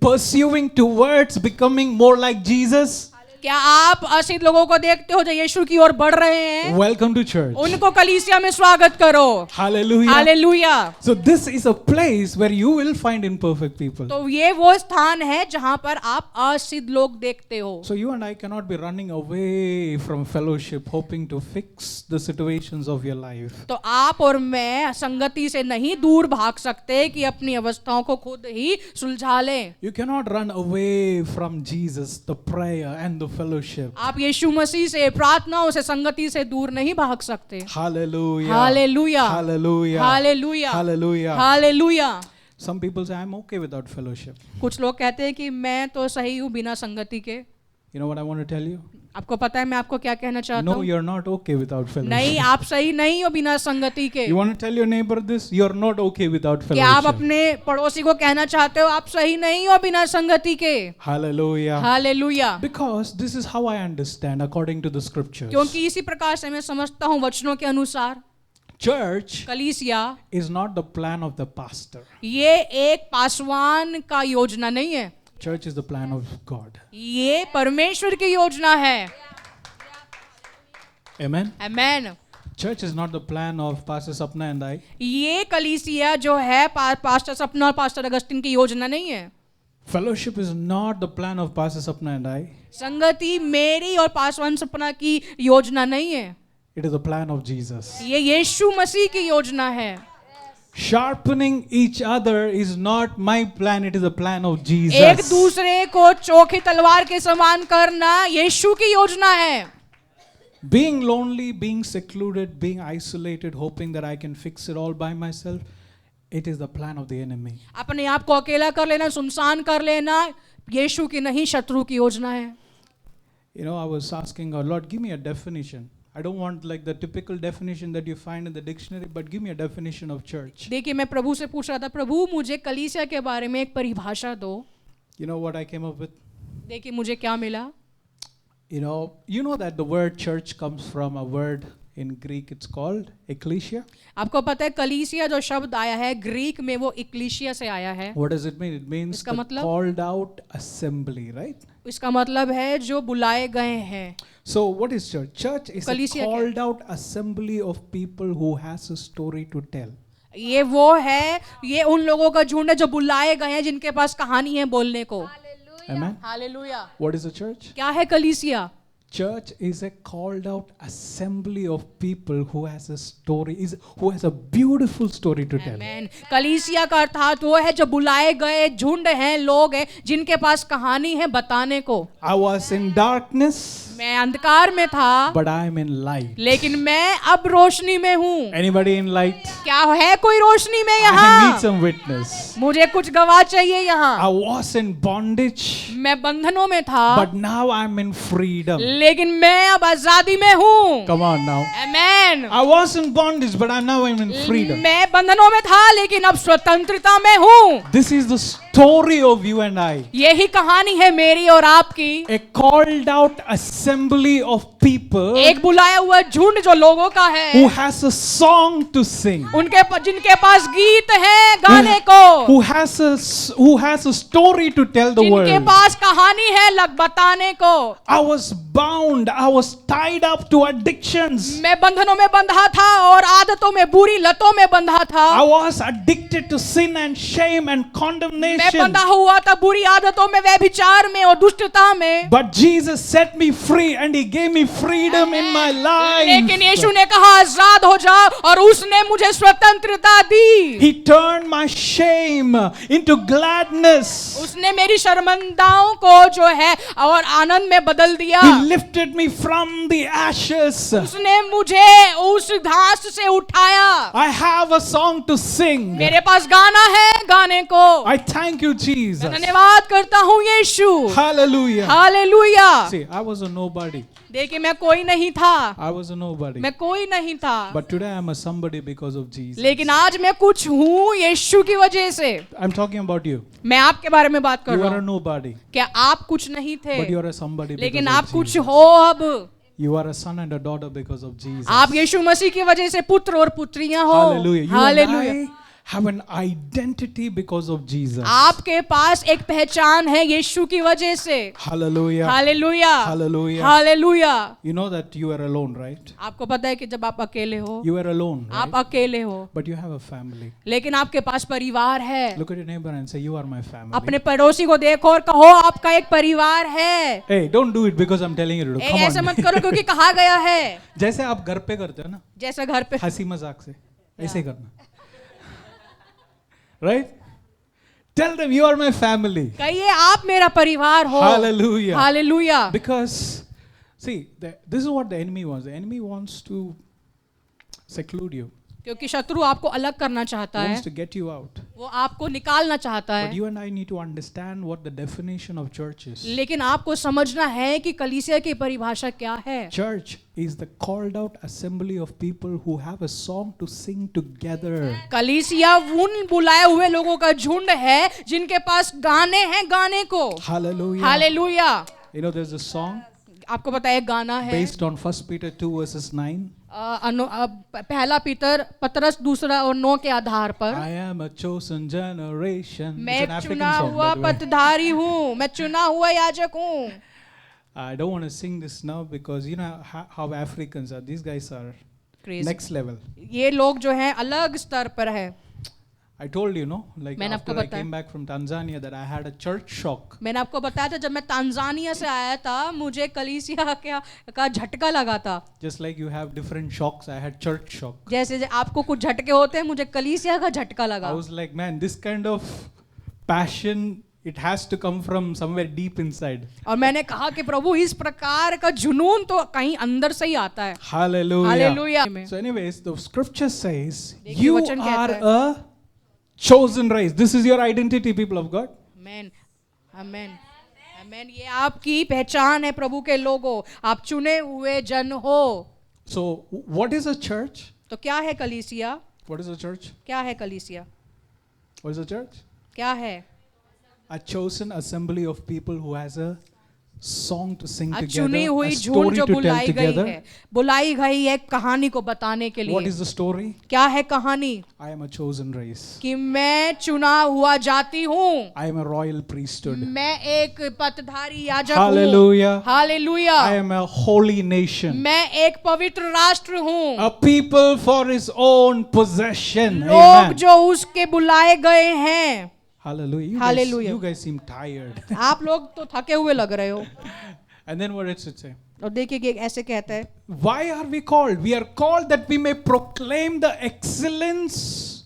pursuing towards becoming more like Jesus? क्या आप असिद्ध लोगों को देखते हो जो यीशु की ओर बढ़ रहे हैं? Welcome to church. उनको कलीसिया में स्वागत करो. Hallelujah. Hallelujah. So this is a place where you will find imperfect people. तो ये वो स्थान है जहाँ पर आप असिद्ध लोग देखते हो. So you and I cannot be running away from fellowship hoping to fix the situations of your life. तो आप और मैं संगति से नहीं दूर भाग सकते कि अपनी अवस्थाओं को खुद ही सुलझा लें. You cannot run away from Jesus, the prayer and the fellowship. आप यीशु मसीह से, प्रार्थनाओं से, संगति से दूर नहीं भाग सकते. Hallelujah. Hallelujah. Hallelujah. Hallelujah. Hallelujah. Hallelujah. Some people say I'm okay without fellowship. कुछ लोग कहते हैं कि मैं तो सही हूँ बिना संगति के. You know what I want to tell you? आपको पता है मैं आपको क्या कहना चाहता No, हूँ? you're not okay without fellowship. नहीं, आप सही नहीं हो बिना संगति के. You want to tell your neighbor this? You're not okay without क्या आप fellowship. अपने पड़ोसी को कहना चाहते हो आप सही नहीं हो बिना संगति के? Hallelujah. Hallelujah. Because this is how I understand according to the scriptures. क्योंकि इसी प्रकार से मैं समझता हूँ वचनों के अनुसार Church कलीसिया is not the plan of the pastor. ये एक पासवान का योजना नहीं है. Church is the plan of God. ये परमेश्वर की योजना है. Amen. Amen. Church is not the plan of Pastor Sapna and I. ये कलीसिया जो है पास्टर सपना और पास्टर अगस्तिन की योजना नहीं है. Fellowship is not the plan of Pastor Sapna and I. संगति मेरी और पासवान सपना की योजना नहीं है. It is the plan of Jesus. ये यीशु मसीह की योजना है. Sharpening each other is not my plan, it is the plan of Jesus. एक दूसरे को चोखी तलवार के समान करना यीशु की योजना है. Being lonely, being secluded, being isolated, hoping that I can fix it all by myself, it is the plan of the enemy. अपने आप को अकेला कर लेना, सुनसान कर लेना यीशु की नहीं, शत्रु की योजना है. You know, I was asking God, Lord, give me a definition. I don't want like the typical definition that you find in the dictionary, but give me a definition of church. देखिए मैं प्रभु से पूछ रहा था, प्रभु मुझे कलीसिया के बारे में एक परिभाषा दो. You know what I came up with? देखिए मुझे क्या मिला. You know that the word church comes from a word in Greek, it's called ecclesia. आपको पता है कलीसिया जो शब्द आया है ग्रीक में वो इक्लीसिया से आया है. What does it mean? It means इसका the मतलब? called out assembly, right? इसका मतलब है जो बुलाए गए हैं. So what is church? Church is a कलीसिया क्या? called out assembly of people who has a story to tell. ये वो है, ये उन लोगों का झुंड है जो बुलाए गए हैं जिनके पास कहानी है बोलने को. Amen. Hallelujah. What is a church? क्या है कलीसिया? Church is a called out assembly of people who has a story, who has a beautiful story to tell. आमेन. कलीसिया का अर्थात वो है जो बुलाए गए झुंड हैं, लोग हैं जिनके पास कहानी है बताने को. I was in darkness, मैं अंधकार में था but I am in light. लेकिन मैं अब रोशनी में हूँ. Anybody in light? क्या है कोई रोशनी में I need यहाँ? some witness. मुझे कुछ गवाह चाहिए यहाँ. I was in bondage, मैं बंधनों में था but now I'm in freedom. लेकिन मैं अब आजादी में हूँ. Come on now. Amen. I was in bondage, but now I'm in freedom. मैं बंधनों में था लेकिन अब स्वतंत्रता में हूँ. This is the story of you and I. यही कहानी है मेरी और आपकी. A called out assembly of people एक बुलाया हुआ झुंड जो लोगों का है, who has a song to sing, जिनके पास गीत है गाने को, who has a story to tell the जिनके world. पास कहानी है बताने को. I was bound, I was tied up to addictions. मैं बंधनों में बंधा था और आदतों में, बुरी लतों में बंधा था. I was addicted to sin and shame and मैं condemnation. बंधा हुआ था बुरी आदतों में, व्यभिचार में और दुष्टता में. But Jesus set me free and He gave me freedom in my life. लेकिन यीशु ने कहा आजाद हो जा और उसने मुझे स्वतंत्रता दी. He turned my shame into gladness. उसने मेरी शर्मिंदाओं को जो है और आनंद में बदल दिया. He lifted me from the ashes. उसने मुझे उस घास से उठाया. I have a song to sing. मेरे पास गाना है गाने को. I thank Thank you, Jesus. मैं धन्यवाद करता हूँ यीशु। Hallelujah. Hallelujah. See, I was a nobody. देखिए मैं कोई नहीं था, I was a nobody. मैं कोई नहीं था, But today I'm a somebody because of Jesus. लेकिन आज मैं कुछ हूँ यीशु की वजह से। I'm talking about you. मैं आपके बारे में बात कर You रहा are a हूँ। nobody. क्या आप कुछ नहीं थे, But you are a somebody because लेकिन of आप कुछ Jesus. हो अब। You are a son and a daughter because of Jesus. आप यीशु मसीह की वजह से पुत्र और पुत्रियां हो। Hallelujah. You and hallelujah. I have an identity because of Jesus. आपके पास एक पहचान है यीशु की वजह से। Hallelujah. Hallelujah. Hallelujah. Hallelujah. You know that you are alone, right? आपको पता है कि जब आप अकेले हो, You are alone, आप right? अकेले हो, But you have a family. लेकिन आपके पास परिवार है। Look at your neighbor and say, you are my family. अपने पड़ोसी को देखो और कहो आपका एक परिवार है। Hey, don't do it because I'm telling you to do. Come ऐसे मत on. करो क्योंकि कहा गया है। जैसे आप घर पे करते हो ना, जैसा घर पे हंसी मजाक से, ऐसे ही करना. Right? Tell them you are my family. कहिए आप मेरा परिवार हो। Hallelujah. Hallelujah. Because, see, this is what the enemy wants. The enemy wants to seclude you. क्योंकि शत्रु आपको अलग करना चाहता है, Wants to get you out. वो आपको निकालना चाहता But है। you and I need to understand what the definition of church is. लेकिन आपको समझना है कि कलीसिया की परिभाषा क्या है। Church is the called out assembly of people who have a song to sing together. कलीसिया उन बुलाए हुए लोगों का झुंड है जिनके पास गाने हैं गाने को। Hallelujah. Hallelujah. You know, there's a song आपको पता है एक गाना है based on 1 Peter 2 verses 9. पहला पतरस 2 और 9 के आधार पर। I am a chosen generation. मैं It's an एक African चुना song, हुआ by the way. पतधारी हूँ, मैं चुना हुआ याजक हूँ। I don't want to sing this now because you know how Africans are. These guys are Crazy. next level. ये लोग जो हैं अलग स्तर पर है। I told you, no, like मैंने after आपको I बताया। came back from Tanzania that I had a church shock. मैंने आपको बताया था जब मैं तांजानिया से आया था मुझे कलीसिया का झटका लगा था। Just like you have different shocks, I had church shock. जैसे आपको कुछ झटके होते हैं, मुझे कलीसिया का झटका I लगा। was like, man, this kind of passion, it has to come from somewhere deep inside. और मैंने कहा कि प्रभु इस प्रकार का जुनून तो कहीं अंदर से ही आता है। Hallelujah. Hallelujah. So anyways, the scripture says, देखिए, you वचन कहता are a chosen race. This is your identity, people of God. आमेन, आमेन, आमेन। ये आपकी पहचान है प्रभु के लोगों, आप चुने हुए जन हो। So what is a church? तो क्या है कलीसिया? What is a church? क्या है कलीसिया? What is a church? क्या है? A chosen assembly of people who has a song to sing together, चुनी हुई a झूठ story जो to tell बुलाई गई together. है, बुलाई गई एक कहानी को बताने के What लिए। is the story? क्या है कहानी? I am a chosen race. कि मैं चुना हुआ जाति हूँ, I am a royal priesthood. मैं एक पतधारी याजक हूँ। Hallelujah. Hallelujah. I am a holy nation. मैं एक पवित्र राष्ट्र हूँ। A people for his own possession. लोग Amen. जो उसके बुलाए गए हैं। Hallelujah. Hallelujah. You guys seem tired. आप लोग तो थके हुए लग रहे हो। And then what did it say? और देखिए कि ऐसे कहता है, Why are we called? We are called that we may proclaim the excellence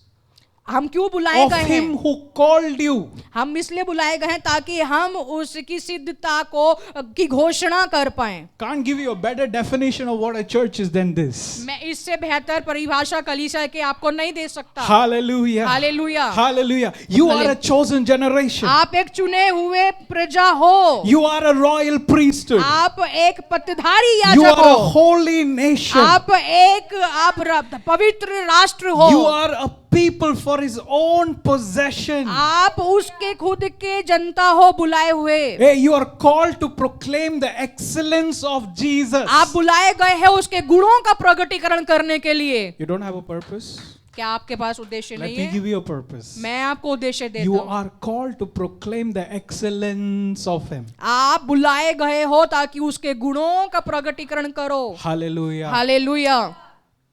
हम क्यों बुलाए of गए him हैं? who called you. हम इसलिए बुलाए गए हैं ताकि हम उसकी सिद्धता को की घोषणा कर पाएं। Can't give you a better definition of what a church is than this. मैं इससे बेहतर परिभाषा कलीसिया के आपको नहीं दे सकता। Hallelujah. Hallelujah. Hallelujah. You are a chosen generation. आप एक चुने हुए प्रजा हो। You are a royal priesthood. आप एक पतधारी You याजक are a हो। holy nation. आप पवित्र राष्ट्र हो। You are a people for his own possession. आप उसके खुद के जनता हो बुलाए हुए। Hey, you are called to proclaim the excellence of Jesus. आप बुलाए गए हैं उसके गुणों का प्रकटीकरण करने के लिए। You don't have a purpose? क्या आपके पास उद्देश्य Let नहीं me है? give you a purpose. मैं आपको उद्देश्य देता You हूँ। are called to proclaim the excellence of him. आप बुलाए गए हो ताकि उसके गुणों का प्रकटीकरण करो। Hallelujah. Hallelujah.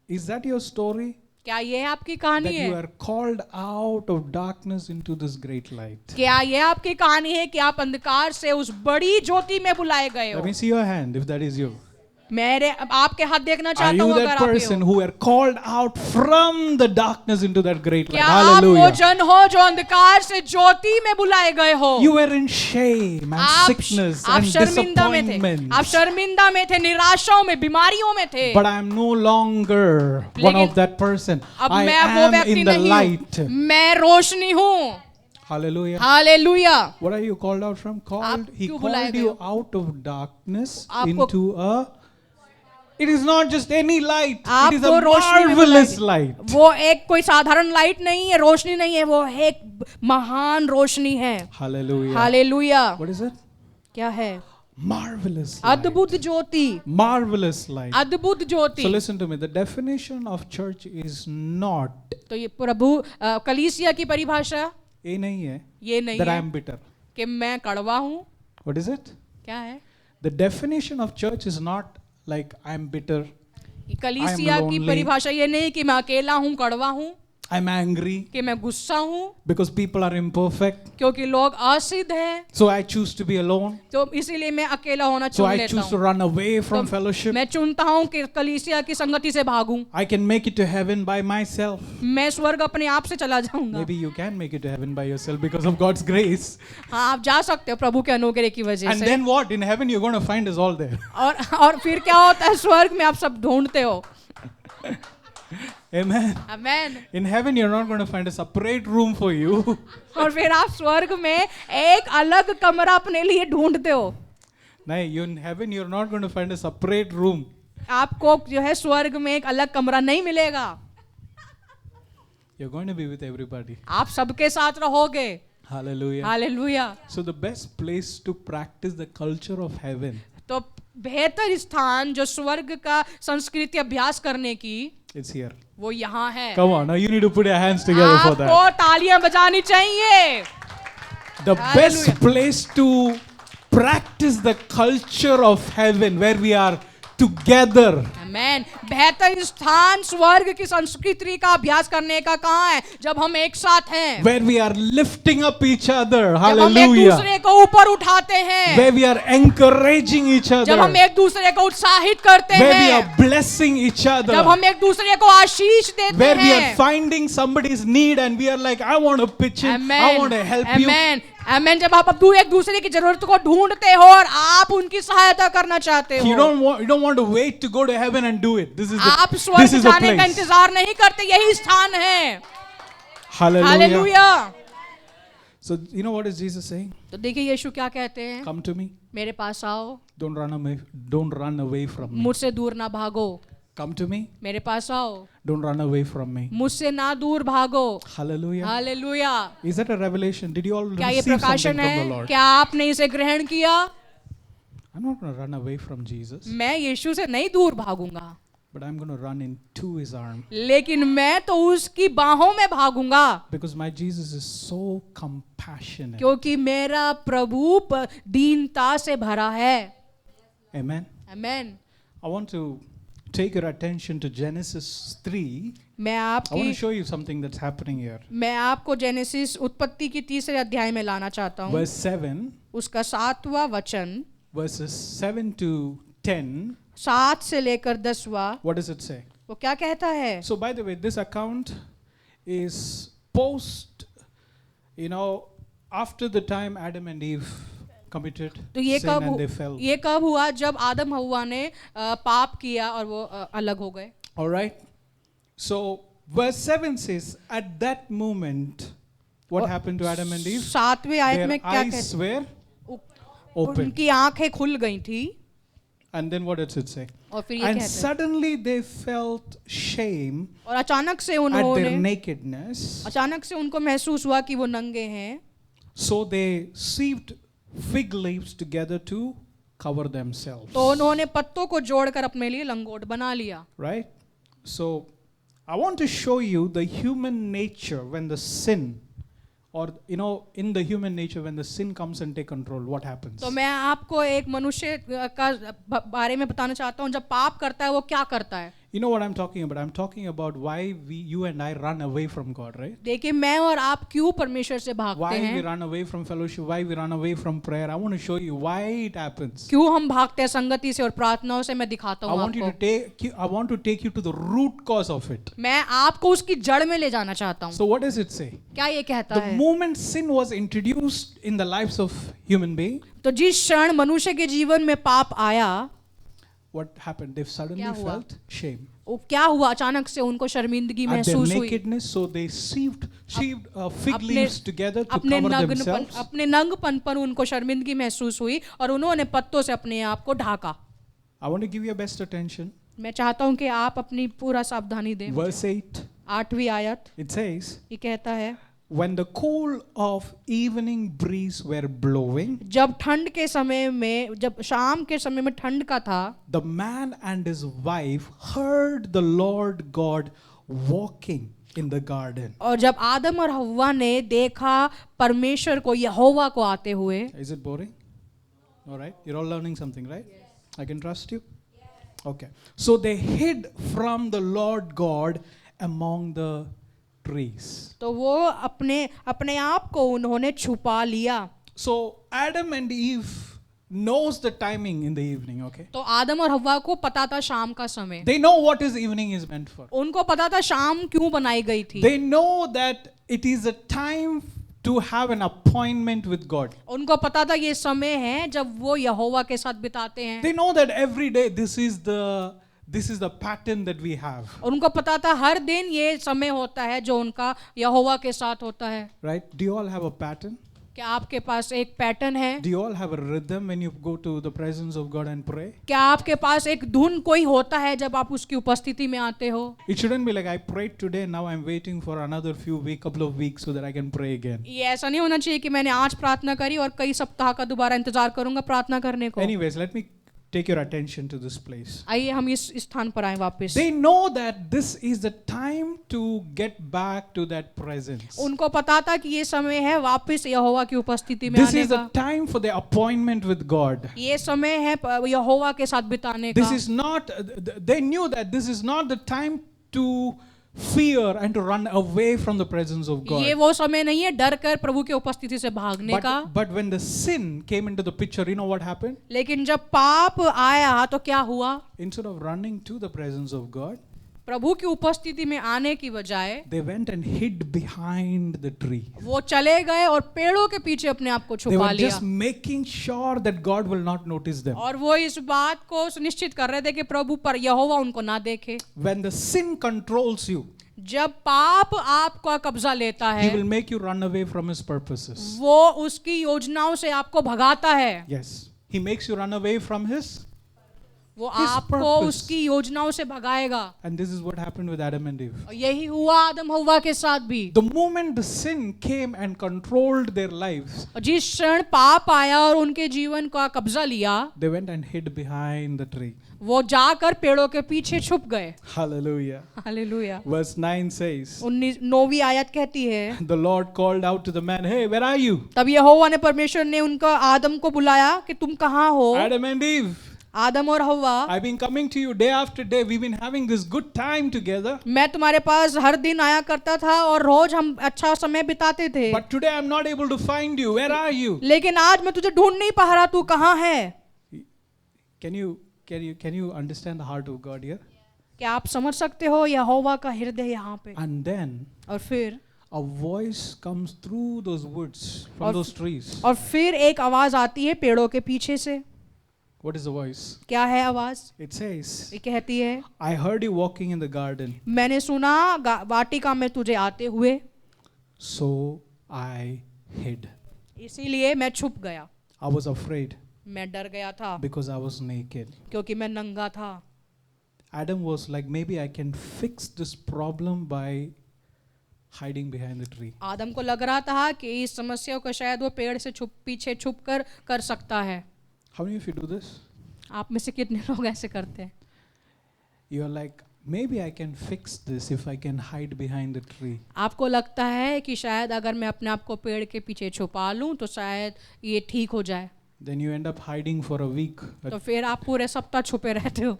Is that your story? क्या ये आपकी कहानी That you है? are called out of darkness into this great light. क्या ये आपकी कहानी है कि आप अंधकार से उस बड़ी ज्योति में बुलाए गए Let हो? me see your hand if that is you. मेरे आपके हाथ देखना Are चाहता you हूँ अगर that आप person हो। who were called out from the darkness into that great light? क्या आप वो Hallelujah. जन हो जो अंधकार से ज्योति में बुलाए गए हो? You were in shame and आप sickness आप and शर्मिंदा में थे, disappointment. आप शर्मिंदा में थे, निराशाओं में, बीमारियों में थे। But I am no longer one लेकिन of that person. अब I मैं वो am व्यक्ति in the नहीं light. हूँ, मैं रोशनी हूँ। Hallelujah. Hallelujah. What are you called out from? He क्यों बुलाए called गए you out of darkness आपको- into a. It is not just any light. It is आपको a रोशनी में marvelous बुलाया light. गया। वो एक कोई साधारण लाइट नहीं है, रोशनी नहीं है, वो एक महान रोशनी है। Hallelujah. Hallelujah. What is it? क्या है? Marvelous light. अद्भुत ज्योति। Marvelous light. अद्भुत ज्योति। So listen to me. The definition of church is not. तो ये प्रभु कलीसिया की परिभाषा ये नहीं है. ये नहीं That I है am bitter. कि मैं कड़वा हूँ। What is it? क्या है? The definition of church is not like I am bitter. कलीसिया की lonely. परिभाषा ये नहीं कि मैं अकेला हूँ, कड़वा हूँ, I'm angry कि मैं गुस्सा हूँ, because people are imperfect. क्योंकि लोग असिद्ध हैं, So I choose to be alone. तो इसीलिए मैं अकेला होना So चुन I लेता choose to हूँ। run away from तो fellowship. मैं चुनता हूँ कि कलीसिया की संगति से भागूं। I can make it to heaven by myself. मैं स्वर्ग अपने आप से चला जाऊंगा। Maybe you can make it to heaven by yourself because of God's grace. हाँ, आप जा सकते हो प्रभु के अनुग्रह की वजह And से। then what? In heaven you're going to find us all there. और फिर क्या होता है? स्वर्ग में आप सब ढूंढते हो। Amen. Amen. In heaven you're not going to find a separate room for you. और फिर आप स्वर्ग में एक अलग कमरा अपने लिए ढूंढते हो। नहीं, you in heaven you're not going to find a separate room. आपको जो है स्वर्ग में एक अलग कमरा नहीं मिलेगा। You're going to be with everybody. आप सबके साथ रहोगे। Hallelujah. Hallelujah. So the best place to practice the culture of heaven तो बेहतर स्थान जो स्वर्ग का संस्कृति अभ्यास करने की, is here. वो यहाँ है। Come on, now you need to put your hands together for that. आपको तालियां बजानी चाहिए। The best place to practice the culture of heaven where we are together. आमेन। बेहतर स्थान स्वर्ग की संस्कृति का अभ्यास करने का कहाँ है? जब हम एक साथ हैं, Where we are lifting up each other. जब हम एक Hallelujah. दूसरे को ऊपर उठाते हैं, Where we are encouraging each जब हम other. एक दूसरे को उत्साहित करते Where we हैं, are blessing each जब other. हम एक दूसरे को आशीष देते Where we are हैं। finding somebody's need and we are like, I want to pitch in. I want to help you. आमेन। आमेन। जब आप एक दूसरे की जरूरत को ढूंढते हो और आप उनकी सहायता करना चाहते You हो, don't want to wait to go to heaven and do it. This is आप the स्वर्ग this is the जाने का place. इंतजार नहीं करते, यही स्थान है। Hallelujah. Hallelujah. So you know what is Jesus saying? तो देखिए यीशु क्या कहते हैं? Come to me. मेरे पास आओ, Don't run away from me. मुझसे दूर ना भागो। Come to me. मेरे पास आओ, Don't run away from me. मुझसे ना दूर भागो। Hallelujah. Hallelujah. Is that a revelation? Did you all क्या ये receive something प्रकाशन from है? the Lord? क्या आपने इसे ग्रहण किया? I'm not going to run away from Jesus, मैं यीशु से नहीं दूर भागूंगा, but I'm going to run into his arm लेकिन मैं तो उसकी बाहों में भागूंगा, because my Jesus is so compassionate. क्योंकि मेरा प्रभु दीनता से भरा है। Amen. Amen. I want to take your attention to Genesis 3. मैं I want to आपकी show you something that's happening here. मैं आपको जेनेसिस उत्पत्ति की 3 अध्याय में लाना चाहता हूँ। Verse 7, उसका 7वां वचन, verses 7 to 10. 7 से लेकर 10वां, What does it say? वो क्या कहता है? So, by the way, this account is post, after the time Adam and Eve committed तो ये sin and they fell. कब हुआ? जब आदम हव्वा ने पाप किया और वो अलग हो गए। All right. So, verse 7 says, at that moment, what happened to Adam and Eve? 7वें आयत में Their क्या eyes were कहते? open. उनकी आंखें खुल गई थी। And then what does it say? और फिर ये And कहते हैं, suddenly they felt shame और अचानक से at their उन्होंने nakedness. अचानक से उनको महसूस हुआ कि वो नंगे हैं, So they sieved fig leaves together to cover themselves. तो उन्होंने पत्तों को जोड़कर अपने लिए लंगोट बना लिया। Right? So I want to show you the human nature when the sin, or in the human nature when the sin comes and take control, what happens? तो मैं आपको एक मनुष्य का बारे में बताना चाहता हूँ, जब पाप करता है वो क्या करता है। You know what I'm talking about? I'm talking about why you and I run away from God, right? देखिए मैं और आप क्यों परमेश्वर से भागते Why we हैं, run away from fellowship, why we run away from prayer. I want to show you why it happens. क्यों हम भागते हैं संगति से और प्रार्थनाओं से, मैं दिखाता I हूँ want आपको। to take you to the root cause of it. मैं आपको उसकी जड़ में ले जाना चाहता हूँ। So what does it say? क्या ये कहता The है? moment sin was introduced in the lives of human being, तो जिस क्षण मनुष्य के जीवन में पाप आया, what happened? They suddenly क्या हुआ? felt shame. वो क्या हुआ, अचानक से उनको शर्मिंदगी at their महसूस हुई। nakedness, so they sewed fig अपने- leaves together to अपने cover नग्नपन themselves. अपने नंगपन पर उनको शर्मिंदगी महसूस हुई और उन्होंने पत्तों से अपने आप को Dhaka. I want to give you best attention. मैं चाहता हूं कि आप अपनी पूरा सावधानी दें। Verse 8, 8वीं आयत it says, ये कहता है, when the cool of evening breeze were blowing, जब ठंड के समय में, जब शाम के समय में ठंड का था, the man and his wife heard the Lord God walking in the garden. और जब आदम और हव्वा ने देखा परमेश्वर को, यहोवा को आते हुए। Is it boring? All right, you're all learning something, right? Yes. I can trust you? Yes. Okay. So they hid from the Lord God among the trees. तो वो अपने अपने आप को उन्होंने छुपा लिया। So Adam and Eve knows the timing in the evening, okay? तो आदम और हव्वा को पता था शाम का समय। They know what is evening is meant for. उनको पता था शाम क्यों बनाई गई थी। They know that it is a time to have an appointment with God. उनको पता था ये समय है जब वो यहोवा के साथ बिताते हैं। They know that every day this is the pattern that we have. और उनको पता था हर दिन ये समय होता है जो उनका यहोवा के साथ होता है। Right? Do you all have a pattern? क्या आपके पास एक पैटर्न है? Do you all have a rhythm when you go to the presence of God and pray? क्या आपके पास एक धुन कोई होता है जब आप उसकी उपस्थिति में आते हो? It shouldn't be like I prayed today, now I'm waiting for another couple of weeks so that I can pray again. ये ऐसा नहीं होना चाहिए कि मैंने आज प्रार्थना करी और कई सप्ताह का दोबारा इंतजार करूंगा प्रार्थना करने को। Anyways, let me take your attention to this place. आइए हम इस स्थान पर आए वापस। They know that this is the time to get back to that presence. उनको पता था कि ये समय है वापस यहोवा की उपस्थिति में This आने is the का। time for the appointment with God. ये समय है यहोवा के साथ बिताने This का। is not, they knew that this is not the time to fear and to run away from the presence of God. ये वो समय नहीं है डर कर प्रभु की उपस्थिति से भागने का। But when the sin came into the picture, you know what happened? लेकिन जब पाप आया तो क्या हुआ? Instead of running to the presence of God, प्रभु की उपस्थिति में आने की बजाय they went and hid behind the tree. वो चले गए और पेड़ों के पीछे अपने आप को They छुपा were लिया। just making sure that God will not notice them. और वो इस बात को सुनिश्चित कर रहे थे कि प्रभु पर यहोवा उनको ना देखे। When the sin controls you, जब पाप आपका कब्जा लेता He है will make you run away from His purposes. वो उसकी योजनाओं से आपको भगाता है। Yes, He makes you run away from His. वो His आपको purpose. उसकी योजनाओं से भगाएगा। And this is what happened with Adam and Eve. और यही हुआ आदम हव्वा के साथ भी। The moment the sin came and controlled their lives, और जिस क्षण पाप आया और उनके जीवन का कब्जा लिया, they went and hid behind the tree. वो जाकर पेड़ों के पीछे छुप गए। Hallelujah. हालेलुया। Verse 9 says, 9वीं आयत कहती है, the Lord called out to the man, hey, where are you? तब यहोवा ने परमेश्वर ने उनका आदम को बुलाया कि तुम कहाँ हो? Adam and Eve, आदम और हव्वा, I've been coming to you day after day. We've been having this good time together. मैं तुम्हारे पास हर दिन आया करता था और रोज हम अच्छा समय बिताते थे। But today I'm not able to find you. Where are you? लेकिन आज मैं तुझे ढूंढ नहीं पा रहा, तू कहाँ है? Can you understand the heart of God here? क्या आप समझ सकते हो यहोवा का हृदय यहाँ पे? And then और फिर a voice comes through those woods, from those trees. और फिर एक आवाज आती है पेड़ों के पीछे से। What is the voice? क्या है आवाज? It says, ये कहती है, I heard you walking in the garden, मैंने सुना वाटिका में तुझे आते हुए, so I hid. इसीलिए मैं छुप गया। I was afraid मैं डर गया था because I was naked. क्योंकि मैं नंगा था। Adam was like, maybe I can fix this problem by hiding behind the tree. आदम को लग रहा था कि इस समस्या को शायद वो पेड़ से पीछे छुप कर सकता है। How many of you do this? आप में से कितने लोग ऐसे करते हैं? You're like, maybe I can fix this if I can hide behind the tree. आपको लगता है कि शायद अगर मैं अपने आप को पेड़ के पीछे छुपा लूं तो शायद ये ठीक हो जाए। Then you end up hiding for a week, तो फिर आप पूरे सप्ताह छुपे रहते हो।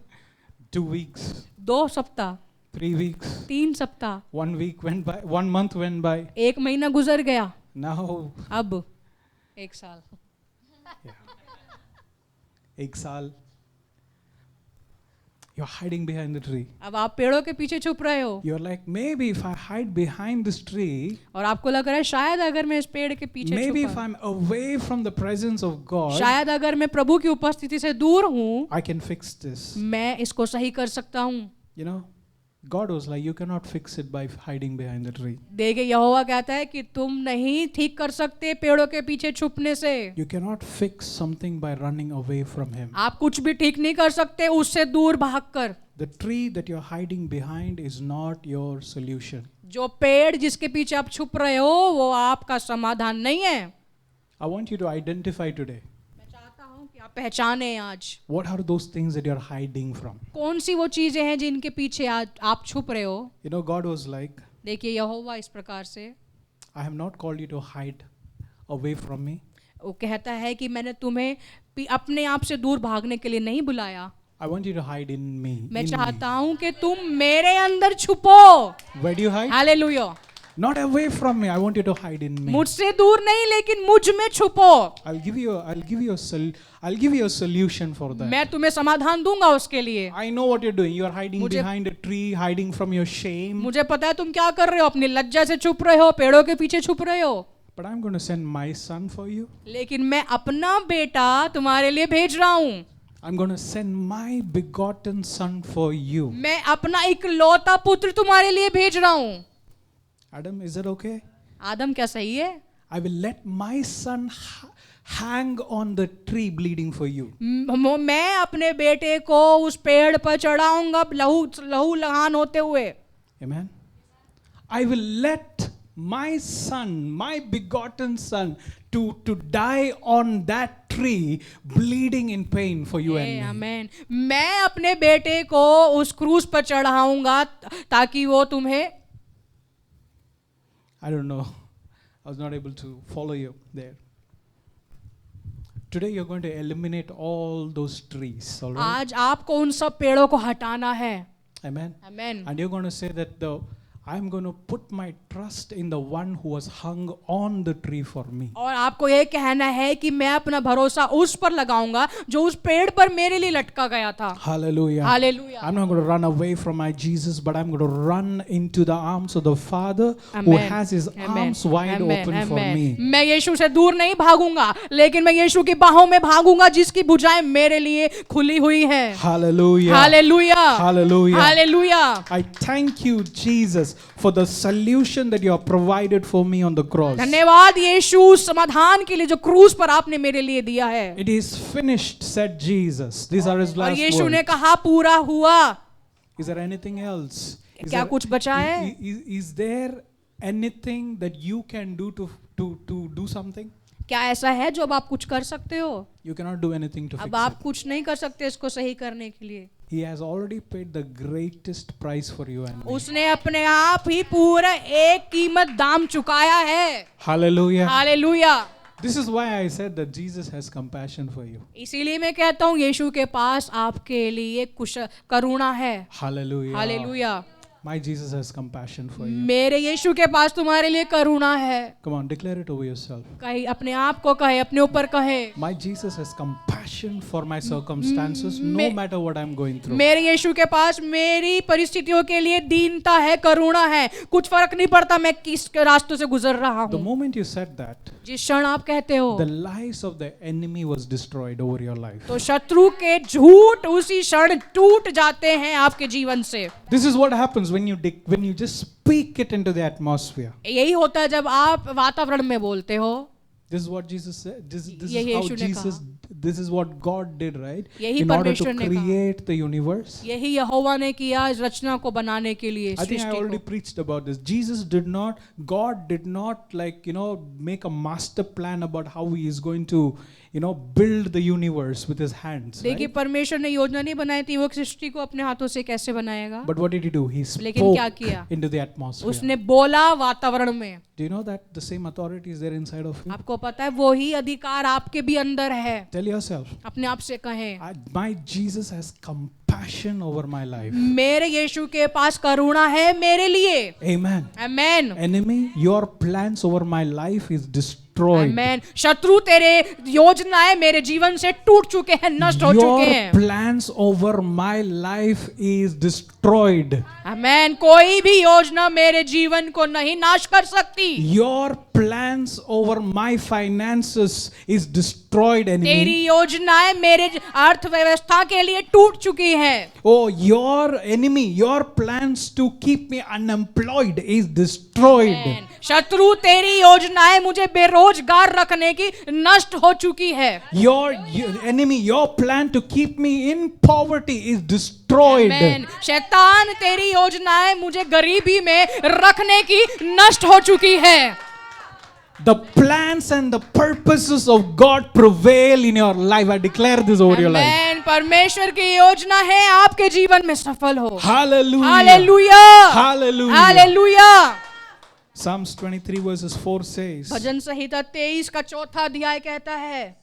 2 weeks, 2 सप्ताह, 3 weeks, 3 सप्ताह, 1 week went by, 1 month went by. 1 महीना गुजर गया, Now, अब 1 साल, 1 साल. You're hiding behind the tree. अब आप पेड़ों के पीछे छुप रहे हो। You're like, maybe if I hide behind this tree, और आपको लग रहा है शायद अगर मैं इस पेड़ के पीछे maybe if छुपा, I'm away from the presence of God, शायद अगर मैं प्रभु की उपस्थिति से दूर हूँ, I can fix this. मैं इसको सही कर सकता हूँ। You know, God was like, you cannot fix it by hiding behind the tree. देखिए यहोवा कहता है कि तुम नहीं ठीक कर सकते पेड़ों के पीछे छुपने से। You cannot fix something by running away from him. आप कुछ भी ठीक नहीं कर सकते उससे दूर भागकर। The tree that you're hiding behind is not your solution. जो पेड़ जिसके पीछे आप छुप रहे हो वो आपका समाधान नहीं है। I want you to identify today. मैं चाहता हूँ कि आप पहचाने आज What are those things that you're hiding from? कौन सी वो चीजें हैं जिनके पीछे आज आप छुप रहे हो। You know, God was like, देखिए यहोवा इस प्रकार से I have not called you to hide away from me. वो कहता है कि मैंने तुम्हें अपने आप से दूर भागने के लिए नहीं बुलाया। I want you to hide in me. मैं in चाहता हूँ कि तुम मेरे अंदर छुपो। me. Where do you hide? Hallelujah. Not away from me. I want you to hide in me. मुझसे दूर नहीं लेकिन मुझ में छुपो। I'll give you a solution for that. मैं तुम्हें समाधान दूंगा उसके लिए। I know what you're doing. You're hiding behind a tree, hiding from your shame. मुझे पता है तुम क्या कर रहे हो, अपनी लज्जा से छुप रहे हो, पेड़ों के पीछे छुप रहे हो। But I'm going to send my son for you. लेकिन मैं अपना बेटा तुम्हारे लिए भेज रहा हूँ। I'm going to send my begotten son for you. मैं अपना इकलौता पुत्र तुम्हारे लिए भेज रहा हूँ। Adam, is that okay? आदम क्या सही है? I will let my son hang on the tree bleeding for you. मैं अपने बेटे को उस पेड़ पर चढ़ाऊंगा लहू लहान होते हुए। Amen. I will let my son, my begotten son, to die on that tree, bleeding in pain for you and me. Amen. मैं अपने बेटे को उस क्रूस पर चढ़ाऊंगा ताकि वो तुम्हें I don't know. I was not able to follow you there. Today you're going to eliminate all those trees, all right? आज आपको उन सब पेड़ों को हटाना है। Amen. Amen. And you're going to say that I'm going to put my trust in the one who was hung on the tree for me. और आपको ये कहना है कि मैं अपना भरोसा उस पर लगाऊंगा जो उस पेड़ पर मेरे लिए लटका गया था। Hallelujah. Hallelujah. I'm not going to run away from my Jesus, but I'm going to run into the arms of the Father Amen. who has his Amen. arms wide Amen. open for Amen. me. मैं यीशु से दूर नहीं भागूंगा लेकिन मैं यीशु की बाहों में भागूंगा जिसकी भुजाएं मेरे लिए खुली हुई हैं। Hallelujah. Hallelujah. Hallelujah. Hallelujah. I thank you, Jesus, for the solution that you have provided for me on the cross. धन्यवाद यीशु समाधान के लिए जो क्रूस पर आपने मेरे लिए दिया है। It is finished, said Jesus. These are his और last यीशु ने words. कहा पूरा हुआ। Is there anything else? क्या कुछ बचा है? Is there anything that you can do to do something? क्या ऐसा है जो अब आप कुछ कर सकते हो? You cannot do anything to अब fix आप it. कुछ नहीं कर सकते इसको सही करने के लिए। He has already paid the greatest price for you and me. उसने अपने आप ही पूरा एक कीमत दाम चुकाया है। Hallelujah. Hallelujah. This is why I said that Jesus has compassion for you. इसीलिए मैं कहता हूँ यीशु के पास आपके लिए कुछ करुणा है। Hallelujah. Hallelujah. My Jesus has compassion for you. मेरे यीशु के पास तुम्हारे लिए करुणा है। Come on, declare it over yourself. कहे अपने आप को कहे अपने ऊपर कहे। My Jesus has compassion for my circumstances, no matter what I'm going through. मेरे यीशु के पास मेरी परिस्थितियों के लिए दीनता है, करुणा है। कुछ फर्क नहीं पड़ता मैं किस रास्तों से गुजर रहा The हूँ। moment you said that, जिस क्षण आप कहते हो the lies of the enemy was destroyed over your life. तो शत्रु के झूठ उसी क्षण टूट जाते हैं आपके जीवन से। This is what happens when you just speak it into the atmosphere. यही होता है जब आप वातावरण में बोलते हो। This is what Jesus said. This यही is how यीशु ने Jesus. This is what God did, right? यही In order to परमेश्वर ने कहा। create the universe. यही यहोवा ने किया इस रचना को बनाने के लिए, I think I Srishti already को। preached about this. God did not make a master plan about how he is going to, build the universe with his hands. देखिए Right? परमेश्वर ने योजना नहीं बनाई थी वो सृष्टि को अपने हाथों से कैसे बनाएगा। But what did he do? He लेकिन क्या spoke किया? into the atmosphere. उसने बोला वातावरण में। Do you know that the same authority is there inside of you? आपको पता है वो ही अधिकार आपके भी अंदर है। Tell yourself, अपने आप से कहें my Jesus has compassion over my life. मेरे यीशु के पास करुणा है मेरे लिए। Amen. Amen. Enemy, your plans over my life is destroyed. आमेन। शत्रु तेरे योजनाएं मेरे जीवन से टूट चुके हैं, नष्ट हो चुके Your हैं। plans over my life is destroyed. आमेन। कोई भी योजना मेरे जीवन को नहीं नाश कर सकती। Your plans over my finances is destroyed. destroyed enemy. तेरी योजनाएं मेरे अर्थव्यवस्था के लिए टूट चुकी हैं. Oh, your enemy, your plans to keep me unemployed is destroyed. Amen. शत्रु तेरी योजनाएं मुझे बेरोजगार रखने की नष्ट हो चुकी है. Your enemy, your plan to keep me in poverty is destroyed. Amen. शैतान तेरी योजनाएं मुझे गरीबी में रखने की नष्ट हो चुकी है. The plans and the purposes of God prevail in your life. I declare this over your life. Amen. परमेश्वर की योजना है आपके जीवन में सफल हो. Hallelujah. Hallelujah. Hallelujah. Hallelujah. Psalms 23 verses 4 says, भजन संहिता 23 का 4था अध्याय कहता है,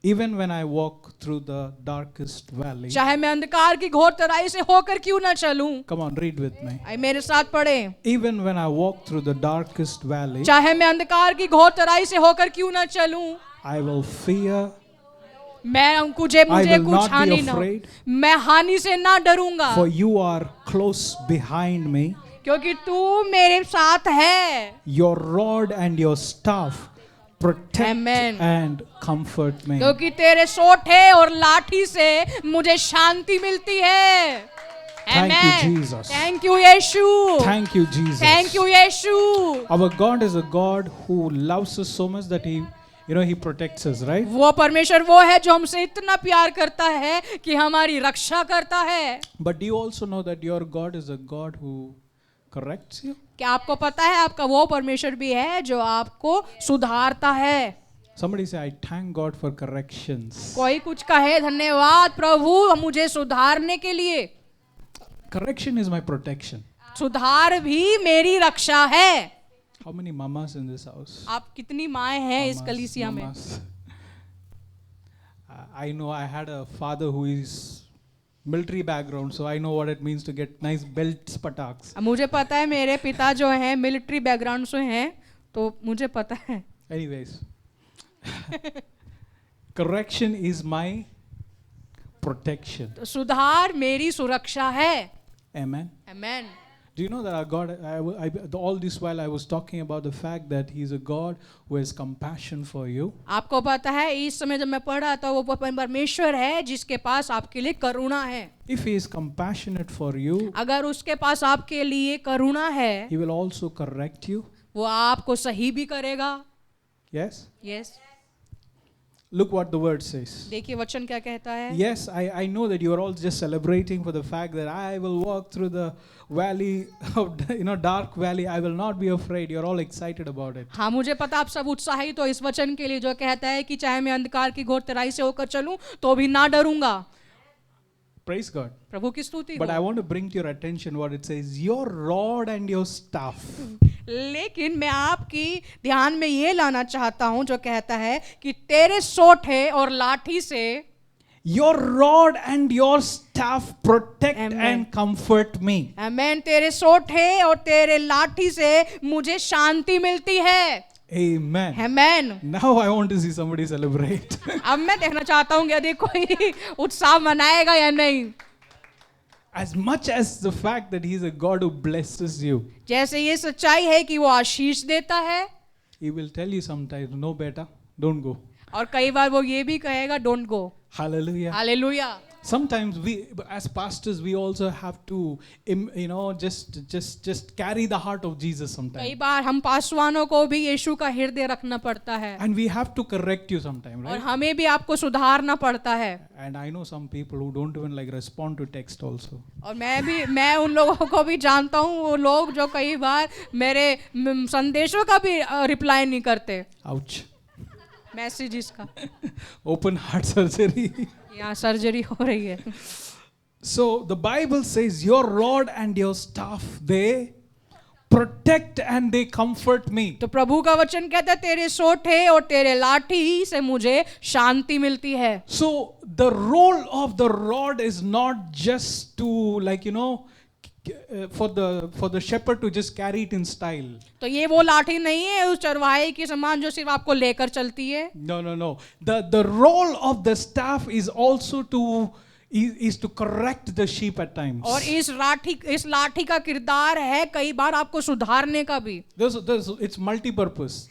even when I walk through the darkest valley. चाहे मैं अंधकार की घोर तराई से होकर क्यों ना चलूं. Come on, read with me. आइए मेरे साथ पढ़े. Even when I walk through the darkest valley, चाहे मैं अंधकार की घोर तराई से होकर क्यों ना चलूं, I will fear. मुझे कुछ हानि ना हो. मैं हानि से ना डरूंगा. For you are close behind me. क्योंकि तू मेरे साथ है. Your rod and your staff protect Amen. and comfort me. क्योंकि तेरे सोठे और लाठी से मुझे शांति मिलती है. Thank you, Amen. Jesus. Thank you, Yeshu. Thank you, Jesus. Thank you, Yeshu. Our God is a God who loves us so much that He protects us, right? वो परमेश्वर वो है जो हमसे इतना प्यार करता है कि हमारी रक्षा करता है. But do you also know that your God is a God who corrects you? क्या आपको पता है आपका वो परमेश्वर भी है जो आपको सुधारता है. Somebody say, I thank God for corrections. कोई कुछ कहे धन्यवाद प्रभु मुझे सुधारने के लिए. Correction is my protection. सुधार भी मेरी रक्षा है. How many mamas in this house? आप कितनी माएं हैं इस Mamas, कलीसिया में. mamas. I know I had a father who is military background, so I know what it means to get nice belts, pataks. मुझे पता है मेरे पिता जो हैं मिलिट्री बैकग्राउंड से हैं तो मुझे पता है. Anyways, correction is my protection. तो सुधार मेरी सुरक्षा है. Amen. Amen. Do you know that our God, all this while I was talking about the fact that He is a God who has compassion for you. आपको पता है इस समय जब मैं पढ़ रहा था वो परमेश्वर है जिसके पास आपके लिए करुणा है. If He is compassionate for you, अगर उसके पास आपके लिए करुणा है He will also correct you. वो आपको सही भी करेगा. Yes? Yes. Look what the word says. देखिए वचन क्या कहता है. Yes, I know that you are all just celebrating for the fact that I will walk through the valley of dark valley. I will not be afraid. You're all excited about it. हाँ मुझे पता आप सब उत्साहित हो इस वचन के लिए जो कहता है कि चाहे मैं अंधकार की घोर तराई से होकर चलूं तो भी ना डरूंगा. Praise God. प्रभु की स्तुति But हो. I want to bring to your attention what it says. Your rod and your staff. लेकिन मैं आपकी ध्यान में ये लाना चाहता हूं जो कहता है कि तेरे सोठे और लाठी से Your rod and your staff protect Amen. and comfort me. आमेन. तेरे सोठे और तेरे लाठी से मुझे शांति मिलती है. Amen. Amen. Now I want to see somebody celebrate. अब मैं देखना चाहता हूँ यदि कोई उत्साह मनाएगा या नहीं. As much as the fact that He is a God who blesses you, जैसे ये सच्चाई है कि वो आशीष देता है, He will tell you sometimes, no beta, don't go. और कई बार वो ये भी कहेगा don't go. Hallelujah. Hallelujah. Sometimes we, as pastors, we also have to, just carry the heart of Jesus कई sometimes. बार हम पासवानों को भी यीशु का हृदय रखना पड़ता है. And we have to correct you sometimes, और right? हमें भी आपको सुधारना पड़ता है. And I know some people who don't even respond to text also. और मैं उन लोगों को भी जानता हूँ वो लोग जो कई बार मेरे संदेशों का भी रिप्लाई नहीं करते. Ouch. मैसेजेस का. Open heart surgery. यहाँ सर्जरी हो रही है. So the Bible says, your rod and your staff, they protect and they comfort me. तो प्रभु का वचन कहता है तेरे सोठे और तेरे लाठी से मुझे शांति मिलती है. So the role of the rod is not just to for the shepherd to just carry it in style. तो ये वो लाठी नहीं है उस चरवाहे के समान जो सिर्फ आपको लेकर चलती है. No. The role of the staff is also to correct the sheep at times. और इस लाठी का किरदार है कई बार आपको सुधारने का भी. It's multi-purpose.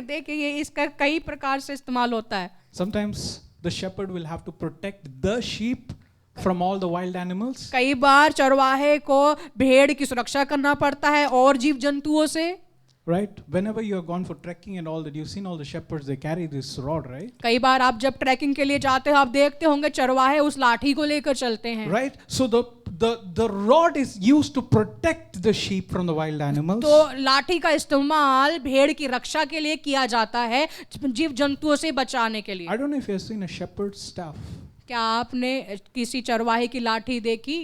देखिए ये इसका कई प्रकार से इस्तेमाल होता है. Sometimes the shepherd will have to protect the sheep from all the wild animals. कई बार चरवाहे को भेड़ की सुरक्षा करना पड़ता है और जीव जंतुओं से. Right? Whenever you have gone for trekking and all that, you've seen all the shepherds, they carry this rod, right? कई बार आप जब ट्रैकिंग के लिए जाते हो आप देखते होंगे चरवाहे उस लाठी को लेकर चलते हैं. Right? So the rod is used to protect the sheep from the wild animals. तो लाठी का इस्तेमाल भेड़ की रक्षा के लिए किया जाता है, जीव जंतुओं से बचाने के लिए. I don't know if you've seen a shepherd's staff. क्या आपने किसी चरवाहे की लाठी देखी?